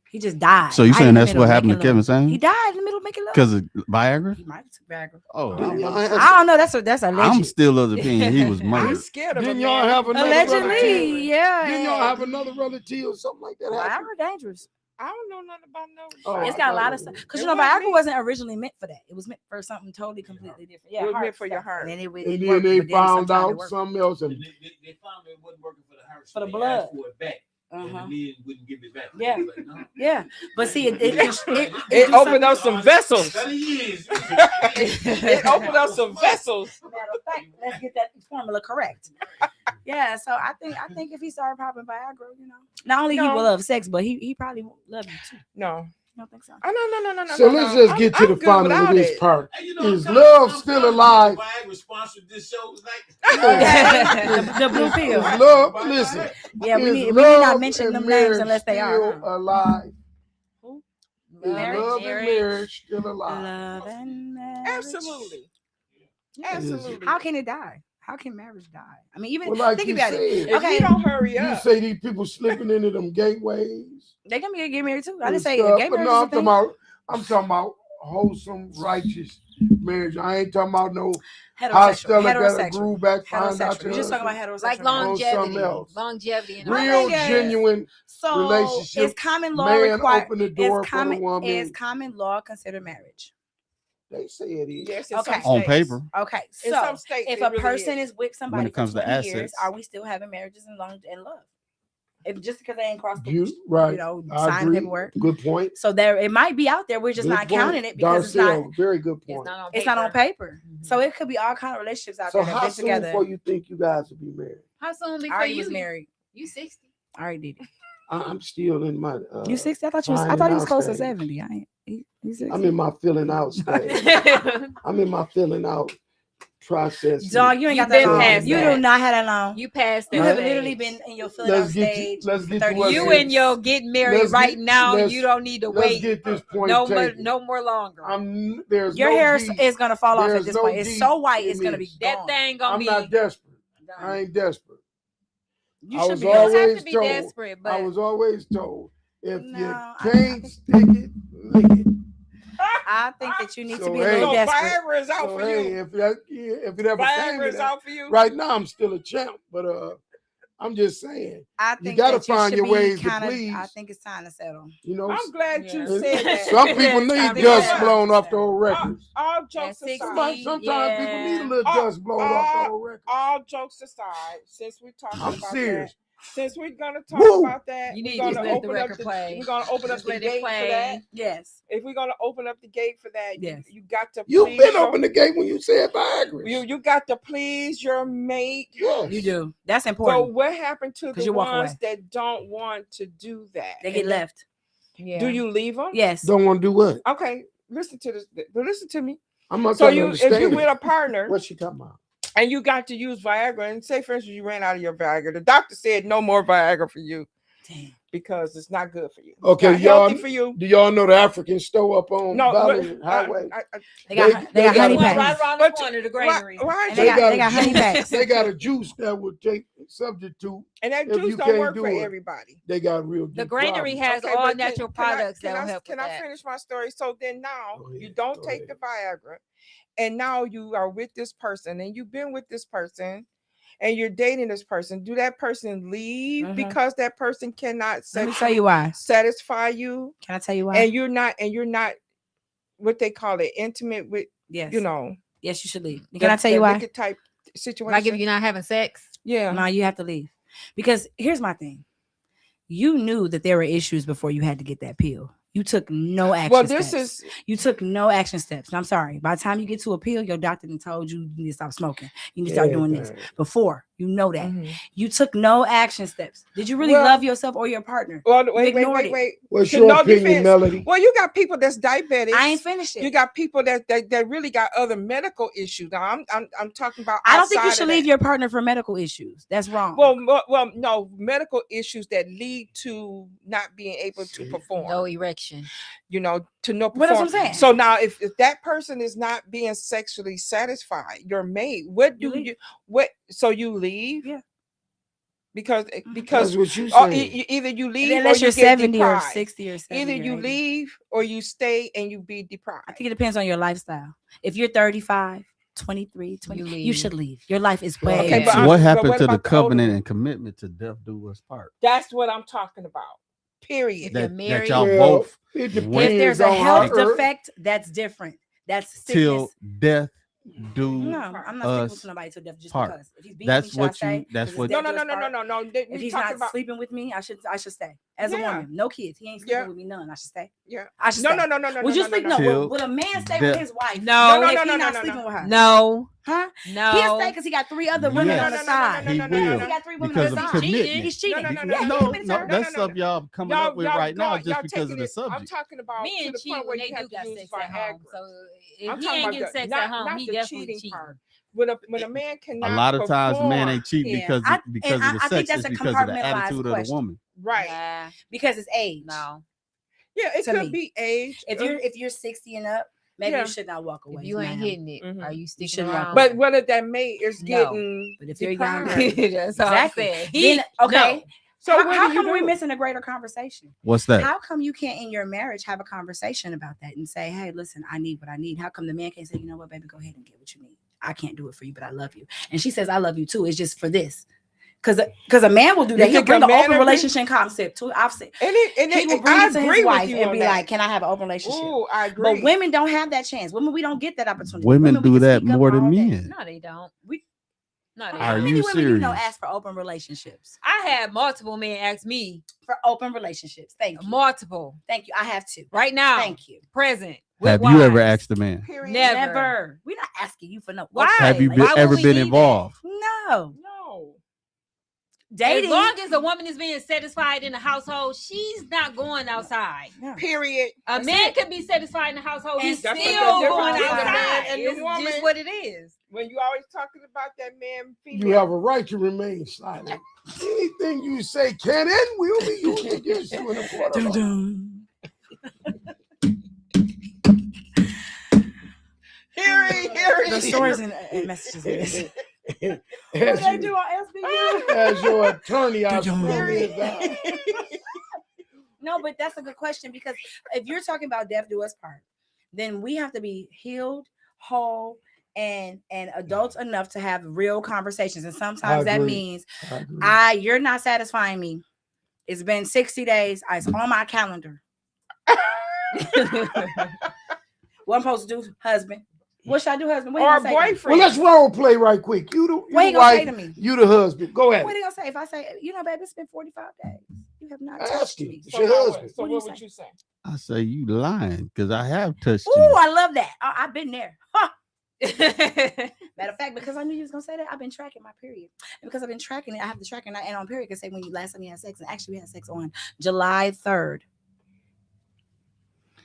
He just died. So you Right saying in the that's middle what of happened to making Kevin love. Samuels? He died in the middle of making love. Because of Viagra? He might have took Viagra. Oh, Didn't y'all have- I don't know. That's a I'm alleged. still of the opinion he was I'm murdered. scared of Didn't a y'all man. have another relative? Allegedly, yeah. Didn't y'all have another relative or something like that happen? Viagra dangerous. I don't know nothing about no. Oh, It's I got a thought lot it of stuff was- because It you know wasn't Viagra me. wasn't originally meant for that. It was meant for something totally completely different. Yeah, It was heart meant for your stuff. heart. And then, And then they found out something else. And They found it wasn't working for the heart. For the they blood. asked for it back. And the Uh-huh. men wouldn't give it back. Yeah. Like, no. Yeah, but see, it It opened up some vessels. 30 years. It opened up some vessels. Matter of fact, let's get that formula correct. Yeah, so I think if he started popping Viagra, you know, not only he No. will love sex, but he probably love you too. No. You don't think so? Oh, no. so let's just get to the final of this part. And you know, Is I'm love I'm still sorry, alive? Viagra sponsored this show. It's like, the blue pill. Is love, listen. Yeah, we is need not love mention and them names marriage unless they still are. alive. Is Marriage, love and marriage. marriage still alive? Love and marriage. Absolutely. Absolutely. How can it die? How can marriage die? I mean, even Well, like think you about said, it. If Okay, you don't hurry you up, say these people slipping into them gateways. they can get married too. I and didn't say stuff, gay but marriage no, is a thing. I'm talking about wholesome, righteous marriage. I ain't talking about no Heterosexual. hostile that Heterosexual. grew back, find out Heterosexual. You're just talking about heterosexual. Like marriage. longevity, else. longevity, and My real thing is- genuine So relationship. is common law Man required? open the door Is for the common woman. is common law considered marriage? They say it is. yes, in Okay. some On states. paper. Okay, In so some states, if it a really person is. is with somebody it comes for to 20 years, assets. are we still having marriages and love? If just because they ain't crossed the You right. I sign agree. paperwork. Good point. So there it might be out there. We're just Good not point. counting it because it's not very good it's point. not on it's not on paper. Mhm. So it could be all kind of relationships out So there that how been soon together. before you think you guys will be married? How soon I before already you was married. You 60? I already did it. I'm still in my. You 60? I thought you was. I finding thought he was out close to stage. 70. I ain't. He's 60. I'm in my filling out stage. I'm in my filling out process. Dog, you ain't You've got that been long. past You that. do not have that long. You passed that You have stage. literally been in your filling out stage. Let's for get 30 to us. You years. and your getting married Let's right get- now. let's- You don't need to Let's wait get this point no more, taken. no more longer. There's Your no hair deed. is gonna fall off at There's this no point. It's deed so white, in it's gonna be this. that gone. thing gonna I'm be. not desperate. Done. I ain't desperate. You I should was be. You don't have always to be told. desperate, but I was always told if No, you I can't think- stick it, lick it. I think that you need So, to be a hey. little So desperate. Viagra is out So for hey, you. if it ever came Viagra to is that, out for you. right now I'm still a champ, but I'm just saying, I think gotta that you find should your be ways to kinda, please. I think it's time to settle. you know. I'm glad you Yeah. said that. Some people Yes, need I dust think blown off the so. old records. All jokes At 60, aside, Sometimes people need a little Oh, dust blown off the old records. all jokes aside, since we're talking I'm about serious. that, since we're gonna talk Woo! about that, you need we're to gonna let the open up record the play. we're gonna open up Just the let it gate for play. that. Yes. If we're gonna open up the gate for that, Yes. you got to You've please been your, open the gate when you said Viagra. you got to please your mate. Yes. You do. That's But important. what happened to 'Cause the you walk ones away. that don't want to do that? They get And left. Yeah. Do you leave them? Yes. Don't want to do what? Okay, listen to this. Listen to me. I'm not So trying to if understand. you with a partner What she talking about? and you got to use Viagra, and say for instance you ran out of your Viagra, the doctor said no more Viagra for you Damn. because it's not good for you. It's Okay, not y'all. healthy for you. Do y'all know the African store up on No, Valley Highway? They got They got honey a- One right packs. around the But corner, the Why, granary. why And is they that? got honey juice. packs. They got a juice that would take substitute. And that if juice you don't can't work do for it. everybody. They got real. The deep granary problems. has all but natural products that will help Can with I that. finish my story? So then now Go ahead, you don't go take ahead. the Viagra, and now you are with this person, and you've been with this person, and you're dating this person. Do that person leave Mhm. because that person cannot Let me tell you why. satisfy you, Can I tell you why? and you're not what they call it intimate with, Yes. you know. Yes, you should leave. Can I tell you the why? wicked type situation? Like if you're not having sex. yeah. No, you have to leave. Because here's my thing. You knew that there were issues before you had to get that pill. You took no action Well, steps. this is You took no action steps. And I'm sorry. By the time you get to a pill, your doctor done told you you need to stop smoking. You need to start doing this. Everything. Before, you know that. Mhm. You took no action steps. Did you really Well- love yourself or your partner? Well, You wait. ignored it. What's To your no opinion, defense. Melody? Well, you got people that's diabetic. I ain't finished it. You got people that really got other medical issues. Now, I'm talking about. I don't think you outside should of leave that. your partner for medical issues. That's wrong. Well, no, medical issues that lead to not being able to See? perform. No erection. You know, to no perform. Well, that's what I'm saying. So now, if that person is not being sexually satisfied, your mate, what You do leave. you what? So you leave? Yeah. Because That's what you or saying. either you And leave then or unless you you're get 70 or deprived. 60 or 70 Either or you 80. leave or you stay and you be deprived. I think it depends on your lifestyle. If you're 35, 23, 20, You you leave. should leave. Your life is way Okay, better. but So I'm- what but happened what to the about the older covenant one? and commitment to death do us part? That's what I'm talking about. Period. you're That married- y'all Well, both it went If depends there's a on health how- defect, that's different. That's till sickness. death do. No, I'm not us sticking to nobody to death just part. because. If he's beating That's me, should I what you- stay? that's 'Cause what- it's No, death do us part? no. If We he's talking not about sleeping with me, I should stay. As a Yeah. woman, no kids. He ain't sleeping Yeah. with me, none. I should stay. yeah. I should No, stay. no. Would you sleep? No. Till Would a man stay death. with his wife? No. if No, he's no, not no, sleeping no. with her. No. Huh? No. He'll stay because he got 3 other women Yes. on the side. He no, will. He got 3 women Because on the of side. commitment. He's cheating. No, Yeah, he No, committed to no, her. that's stuff y'all coming up with right now just because of taking the it- I'm subject. talking about to Men the cheat point where when they you do have got to use sex at home. Viagra. So if I'm he talking ain't about getting the- sex not- at home, not he the definitely cheating cheating. part. When a man A cannot lot of times, men perform- ain't cheating Yeah. because I of the think sex. that's It's a because of the compartmentalized attitude of the question. woman. right. Nah, Because it's age. no. Yeah, it To could me. be age. If you're 60 and up, maybe you should not walk away. If you ain't ma'am. hitting it, are you sticking shouldn't walk around? away. But what if that mate is No. getting But if you're declined? younger, That's all I'm exactly. saying. Then, okay. No. So how what do come you we're do? missing a greater conversation? What's that? How come you can't in your marriage have a conversation about that and say, hey, listen, I need what I need? How come the man can't say, you know what, baby, go ahead and get what you need? I can't do it for you, but I love you. And she says, I love you too. It's just for this. Because a man will do that. You He'll think bring a the man open will be- relationship concept to. I've seen. And He will bring I it to agree his with wife you and on be that. like, can I have an open relationship? Ooh, I agree. But women don't have that chance. Women, we don't get that opportunity. Women we do can that speak up more than all day. men. No, they don't. No, they Are How don't. many you women you know serious? ask for open relationships? I had multiple men ask me For open relationships. Thank you. multiple Thank you. I have two. right now. Thank you. Present. with Have you ever wives. asked a man? Period. Never. We're not asking you for no. Why? Have you Why been, would ever we been need involved? No. No. Dating. As long as a woman is being satisfied in the household, she's not going outside. Yeah. Period. A That's man it. can be satisfied in the household. And He's that's still what the going difference is, the outside. man and the It's woman. just what it is. When you always talking about that man, female. You have a right to remain silent. Anything you say can and will be used against you in a court of law. Hearing. The stories and messages. What As they you- do on SBU? As your attorney, I Dun-dun. swear it down. No, but that's a good question because if you're talking about death do us part, then we have to be healed, whole, and adults enough to have real conversations. And sometimes that agree. means I agree. you're not satisfying me. It's been 60 days. It's on my calendar. What I'm supposed to do, husband? What should I do, husband? What he Or gonna say to me? boyfriend. Well, let's role play right quick. You What he the gonna say wife, to me? you the husband. Go ahead. What are you gonna say if I say, you know, baby, it's been 45 days. You have not Ask touched him. me. It's your husband. So What do you what would say? you say? I say you lying because I have touched Ooh, you. I love that. I've been there. Huh. Matter of fact, because I knew you was gonna say that, I've been tracking my period. And because I've been tracking it, I have the tracker and on period can say when you last time you had sex. And actually we had sex on July 3rd.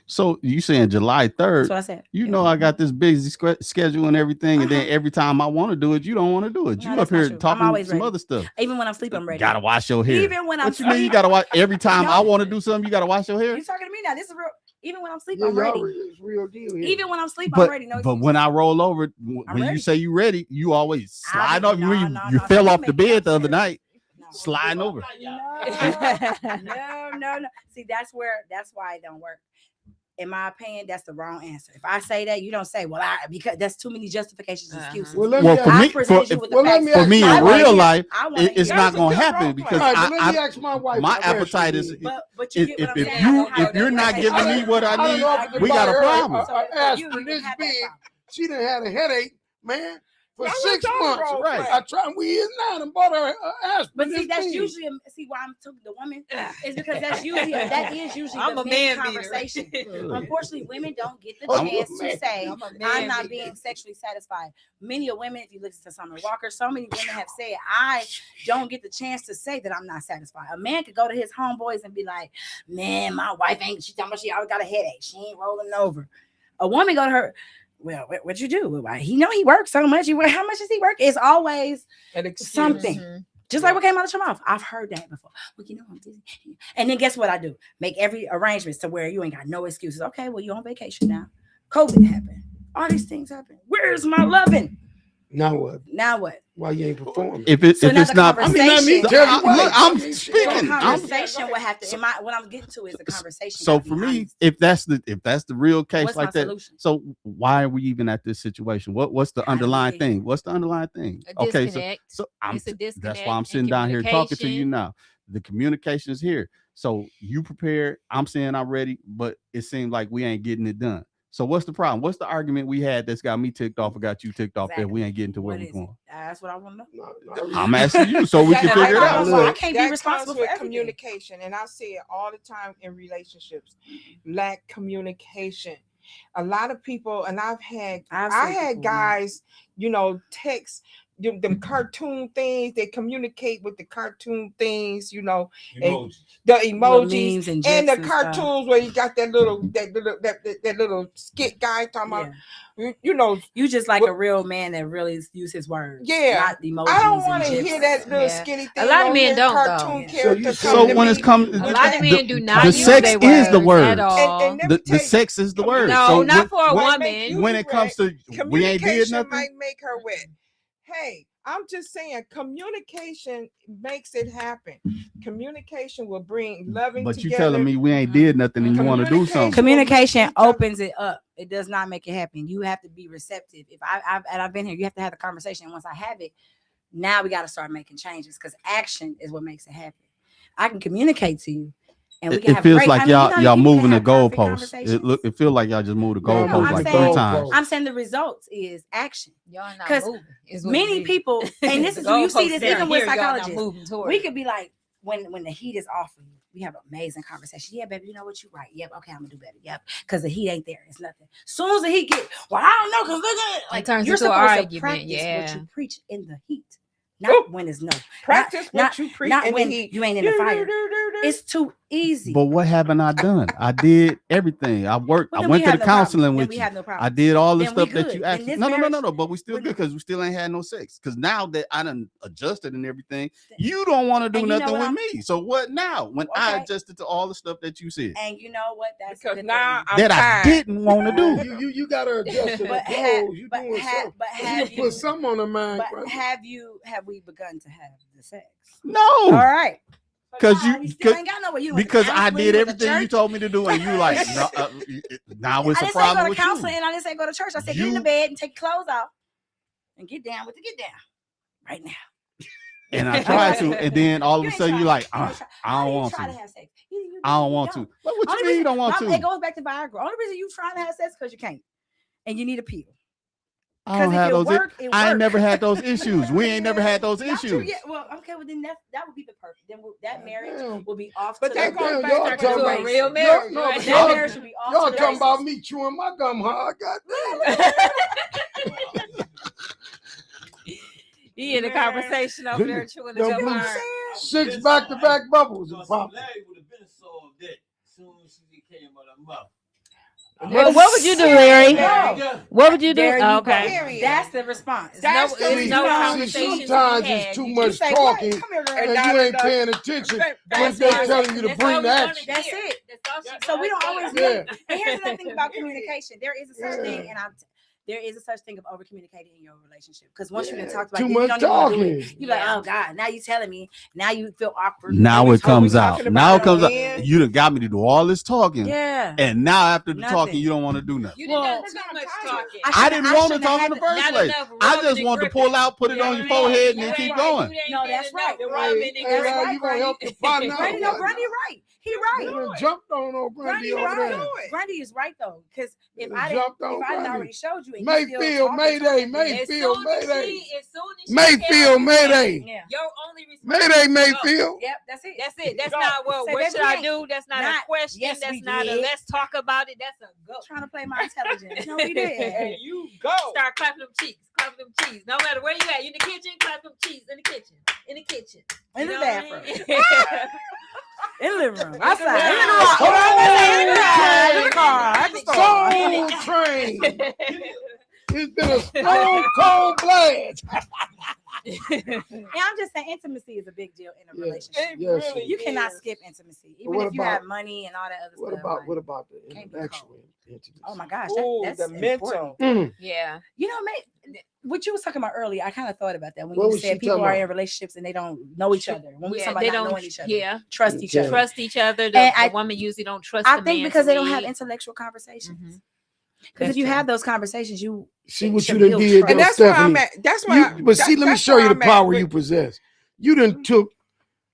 So you saying July 3rd? That's what I said. You know I got this busy schedule and everything, and then Uh-huh. every time I want to do it, you don't want to do it. No, You up that's not here true. I'm talking always some ready. other stuff. Even when I'm sleeping, I'm ready. Gotta wash your hair. Even when I'm What you mean you sleeping. gotta watch every time No. I want to do something? You gotta wash your hair. You talking to me now? This is real. Even when I'm sleeping, Yeah, I'm ready. it's real deal here. Even when I'm sleeping, But I'm ready. No but excuses. when I roll over, when you ready. say you ready, you always slide off. No, you no, you no. fell So off you the make it bed the other upstairs. night, No. sliding over. No. See, that's why it don't work. In my opinion, that's the wrong answer. If I say that, you don't say, well, because that's too many justifications and excuses. Well, let Well, me for ask, I me, presented you with the well, let facts. me for ask me my in wife. real life, I wanna it's hear not it. gonna That's a good happen role because all right, but let me I ask my wife. my a question appetite is then. But you get what I'm if saying. you're not giving me what I don't need, know if we got a anybody heard problem. So for you aspirin this have that big. problem. She done had a headache, man, for Y'all 6 let y'all months. roll Right. play. I tried. We is now and bought her aspirin. But see, this that's big. usually why I'm talking to the woman is because that is usually I'm the a men man beater. conversation. Unfortunately, women don't get the Oh, chance man. to say I'm a man I'm not beater. being sexually satisfied. Many of women, if you listen to Summer Walker, so many women have said I don't get the chance to say that I'm not satisfied. A man could go to his homeboys and be like, "Man, my wife ain't. She talking about she always got a headache. She ain't rolling over." A woman go to her. Well, what you do? Well, he know he works so much. How much does he work? It's always An excuse. something. Mhm. Just like what came out of your mouth. I've heard that before. Well, you know, I'm busy. And then guess what I do? Make every arrangements to where you ain't got no excuses. Okay, well, you're on vacation now. COVID happened. All these things happen. Where's my loving? Now what? Now what? Why you ain't performing? If it's So now it's the not, I mean, I mean, conversation- tell you look, what. I'm The speaking. conversation would have to. What I'm getting to is the conversation. So gotta be for me, honest. if that's the real case What's like my that, solution? so why are we even at this situation? What's the underlying Communication. thing? What's the underlying thing? A Okay, disconnect. so It's a that's disconnect why I'm in sitting down here talking to you communication. now. The communication is here. So you prepared. I'm saying I'm ready, but it seems like we ain't getting it done. So what's the problem? What's the argument we had that's got me ticked off or got you ticked off that we ain't getting to where What we're is it? going? That's what I want to know. No, I'm asking you so we can That- figure it that out. comes- I can't be that responsible comes for with everything. communication, and I see it all the time in relationships. Lack communication. A lot of people, and I I've had said before, guys, text, them cartoon things. They communicate with the cartoon things, you know, Emojis. the Little emojis memes and and the gifs and stuff. cartoons where you got that little skit guy talking about, you know. You just like What- a real man that really use his words. Yeah. Not the emojis. I don't want to and hear gifs. that little Yeah. skinny thing. A lot of on men here, don't, cartoon though. character So come So to when me. it's come, A lot of men do not the use sex their is the words word. at all. And let me The tell you, sex is the word. No, So not for a when, woman. when it comes to we ain't did communication nothing. might make her wet. Hey, I'm just saying, communication makes it happen. Communication will bring loving But you together. telling me we ain't did nothing and you want to do something. Communication opens it up. It does not make it happen. You have to be receptive. If I've been here, you have to have the conversation. And once I have it, now we got to start making changes because action is what makes it happen. I can communicate to you. And we can It have feels great, like I mean, y'all you know, y'all you can moving the have perfect goalposts. conversations. It feel like y'all just moved the No, goalposts I'm like saying- 3 times. I'm saying the results is action. Y'all not 'Cause moving. Is what it Many is. people, and this The is you see goalposts this down even with here, y'all not psychologists. moving toward We it. could be like, when the heat is off of you, we have an amazing conversation. Yeah, baby, you know what, you're right. Yep, okay, I'm gonna do better. Yep, because the heat ain't there. It's nothing. Soon as the heat get, well, I don't know, because look at it. Like turns you're into an supposed to argument, practice yeah. what you preach in the heat, not when it's no. Practice what not- you preach not in when the heat. you ain't in the fire. It's too easy. But what haven't I done? I did everything. I worked. Well, I then went we to have the no problem. counseling Then with we you. have no problem. I did all the Then we stuff that good. you In asked. this No. marriage, But we still we're good because we still ain't had no sex. Because now that I done adjusted and everything, you don't want to do And you know nothing what with me. So what now? When I Okay. adjusted to all the stuff that you said And you know what? That's Because the now thing. I'm that tired. I didn't want to do. You gotta adjust to the But clothes. You doing something. have You put something on the mind. But have we begun to have the sex? No, All right. because you still ain't got nowhere. You went to because I counseling, did you went to everything you church. told me to do, and you like no, now it's I a didn't say problem go to with counseling, you. and I didn't say go to church. I said get in the You- bed and take your clothes off and get down with the get down right now. And I tried to, and then all of a You sudden ain't you're like, try. You ain't try. I don't You want try to. have sex. I don't want to. But what you mean you don't want to? It goes back to Viagra. Only reason you trying to have sex because you can't, and you need a pill. I don't 'Cause if have it those. work, it I ain't work. never had those issues. We ain't never had those Not true issues. yet. Well, okay. Well, then that would be the perfect. Then that marriage Damn. will be off. But to that the- goes Damn, back y'all to talking a about real y'all- marriage. no, right? but that marriage should be off. Y'all to the talking about races. me chewing my gum hard. God He in a conversation over there chewing the Them gum blue- iron. 6 back-to-back bubbles. Larry and pop. would have been solved that as soon as she came out of her mouth. Well, what would you do, Larry? No. There you go. What would you do? There you Oh, go. okay. Period. That's the response. That's the There's no response. conversation. Sometimes it's too much say, talking, Come here, girl. and not you ain't enough- paying attention That's when they why- telling you to that's all bring we the wanna action. That's hear. it. That's all she So we don't wanted always to hear. need. And here's the thing about communication. There is a such Yeah. thing, and there is a such thing of over communicating in your relationship. Because once you Yeah. done talked about Too it, you much don't even wanna do it. talking. You like, Yeah. oh God, now you telling me. Now you feel awkward. Now we it comes out. talking Now it about comes out. again? You done got me to do all this talking, Yeah. and now after the Nothing. talking, you don't want to do nothing. You Well, done too much talking. I didn't want to talk in the Not first place. I just wanted to pull out, put it on your forehead, and then keep going. No, that's right. Hey, now you gonna help your partner Brandy, out. no, Brandy, right. He You right. done jumped on old Brandy Brandy over right. there. Brandy is right though, because if You I jumped didn't, on if I hadn't Brandy. already showed you, and you Mayfield, still talking, Mayday, talking, Mayfield, Mayday. As soon as she Mayfield, tells you that, Mayday. Yeah. your only response Mayday, is go. Mayfield. Yep, that's it. That's it. That's Go. not well. Say, What baby, should I we do? That's not not- a question. yes, That's we not a did. let's talk about it. That's a go. Trying to play my intelligence. No, we did. And you go. Start clapping them cheeks. Clap them cheeks. No matter where you at. You in the kitchen, clap them cheeks. In the kitchen. In the kitchen. In the You know what I bathroom. mean? In the living room. Outside. Yeah. In the car. In the car. At the store. Soul train. It's been a stone cold blast. And I'm just saying, intimacy is a big deal in a Yeah. relationship. It Yes, really You cannot is. skip intimacy, But even what if you about- have money and all that other stuff. like- What about the Can't be intellectual intimacy? Oh my gosh, Ooh, that's the important. mental. Yeah. You know, what you was talking about earlier, I kind of thought about that when What you was she said people talking are about? in relationships and they don't know each other. When we Yeah, talk about they not don't. knowing each other, Yeah. trust each Okay. other. Trust each other. And The I- woman usually don't trust. I the think man because to they don't have lead. intellectual conversations. Mhm. Because That's if you true. have those conversations, you See it what should you done build did, trust. though, And that's where I'm Stephanie. at. That's why. But see, let me show you the power you you. possess. You done took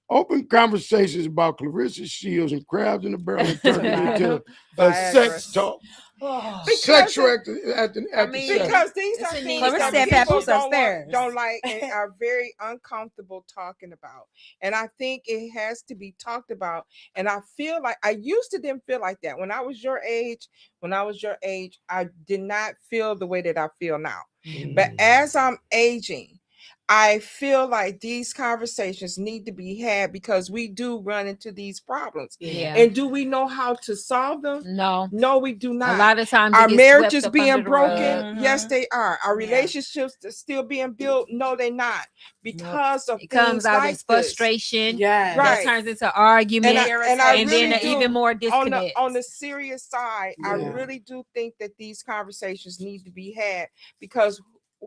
open conversations about Claressa Shields and crabs in the barrel and turned it into a sex talk. Because Sexual it- at the session. Because these It's are a things need. Clarissa that said people Papoose don't, upstairs. don't like and are very uncomfortable talking about. And I think it has to be talked about. And I feel like I used to didn't feel like that. When I was your age, I did not feel the way that I feel now. But as I'm aging, I feel like these conversations need to be had because we do run into these problems. Yeah. And do we know how to solve them? No. No, we do not. A lot of times Our it gets marriages swept up being under the broken. rug. Yes, they are. Our Yeah. relationships are still being built. No, they're not. Because of It things comes out like as frustration. Yeah. That Right. turns into argument. And I And really then do, even more disconnect. on the serious side, I Yeah. really do think that these conversations need to be had because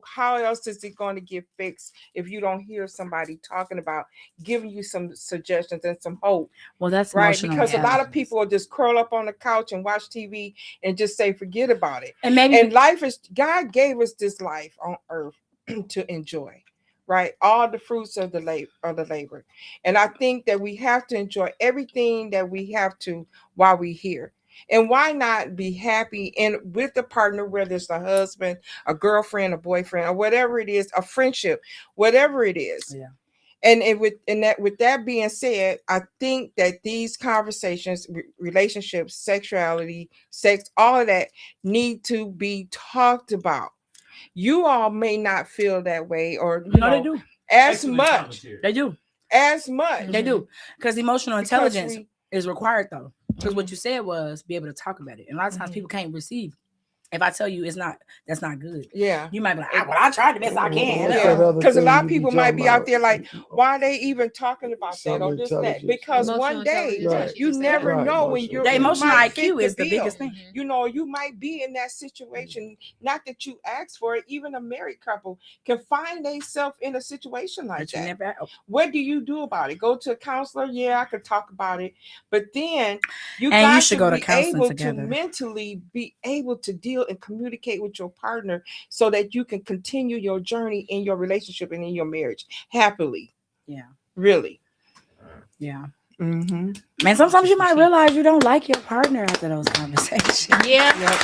how else is it going to get fixed if you don't hear somebody talking about giving you some suggestions and some hope? Well, that's Right, emotional because a lot of intelligence. people will just curl up on the couch and watch TV and just say forget about it. And maybe And life is, God gave us this life on earth to enjoy, right? All the fruits of the labor. And I think that we have to enjoy everything that we have to while we're here. And why not be happy and with a partner, whether it's a husband, a girlfriend, a boyfriend, or whatever it is, a friendship, whatever it is. Yeah. And with that being said, I think that these conversations, relationships, sexuality, sex, all of that need to be talked about. You all may not feel that way, or they do. as Excellent much, commentary. They do. as much. They do. Because emotional Because intelligence we- is required though. Because what you said was be able to talk about it. And a lot of times people can't receive. If I tell you that's not good, Yeah. you might be like, well, I tried the best I can. That's Yeah, that other because a thing lot you of be people might talking be out about. there like, why are they even talking about that or Some this that? intelligence. Because Emotional one day intelligence, Right. you never Right, know when emotional you're The emotional you might fit IQ is the bill. biggest thing. You know, you might be in that situation, not that you asked for it. Even a married couple can find themselves in a situation like But you that. never. What do you do about it? Go to a counselor? Yeah, I could talk about it. But then you And you got should to go to be counseling able together. to mentally be able to deal and communicate with your partner so that you can continue your journey in your relationship and in your marriage happily. Yeah. Really. Yeah. Mm-hmm. Man, sometimes you might realize you don't like your partner after those conversations. Yeah. Yep.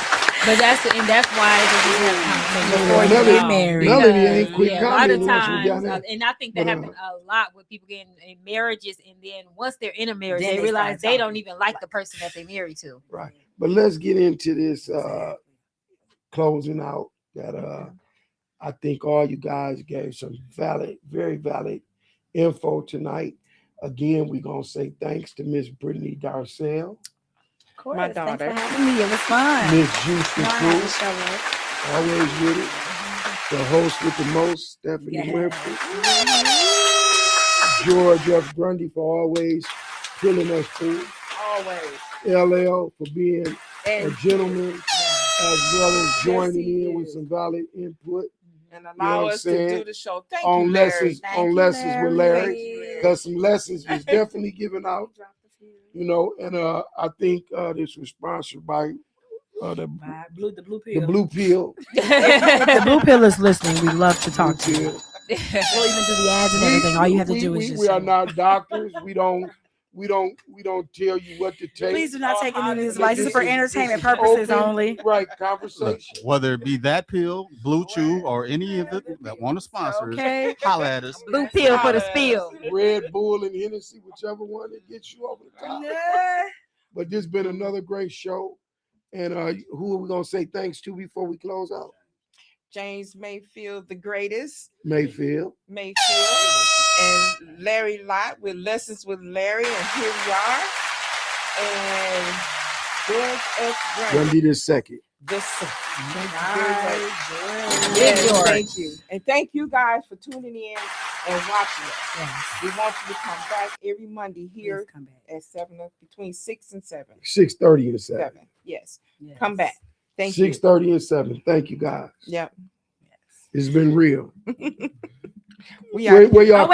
But that's why they have conversations Before you Melody- get married. Melody ain't quick a lot of commenting once we times, got in. and I think that But, happens a lot with people getting in marriages, and then once they're in a marriage, Then they they realize start they don't talking. even like the person that they married to. Right. But let's get into this closing out that I think all you guys gave some valid, very valid info tonight. Again, we're gonna say thanks to Miss Brittani Darcelle, Of course. My Thanks daughter. for having me. It was fun. Miss Juice You know, I had to Cruz, show up. always with it. The host with the most, Stephanie Yeah. Winfrey. George F. Grundy for always pulling us through. Always. LL for being a And, gentleman as well as Yes, joining he in with is. some valid input and know allow what us I'm to saying? do the show. Thank on you, Larry. lessons Thank on you, lessons with Larry. Larry, because some lessons was definitely given out, you know. And I think this was sponsored by the The blue pill. Blue Pill. If the blue pill is listening, we love to talk to Blue you. Pill. We'll even do the ads and everything. All you have to do is just we are say- not doctors. We don't tell you what to take. Please do not take any of this But advice. This is for this entertainment is purposes open, only. Right, Look, conversation. whether it be that pill, Blue Chew, or any of it that want to sponsor us, Okay. holla at us. Blue pill for the spill. Red Bull and Hennessy, whichever one that gets you over the top. But this been another great show. And who are we gonna say thanks to before we close out? James Mayfield, the greatest. Mayfield. And Larry Lott with Lessons with Larry. And here we are. And George F. Grundy the second. This. Big George. Thank you. And thank you guys for tuning in and watching us. Yes. We want you to come back every Monday here Please come back. at 7, between 6 and 7. 6:30 and 7. 7. Yes. Yes. Come back. Thank you. 6:30 and 7. Thank you guys. Yep. It's been real. We are Where y'all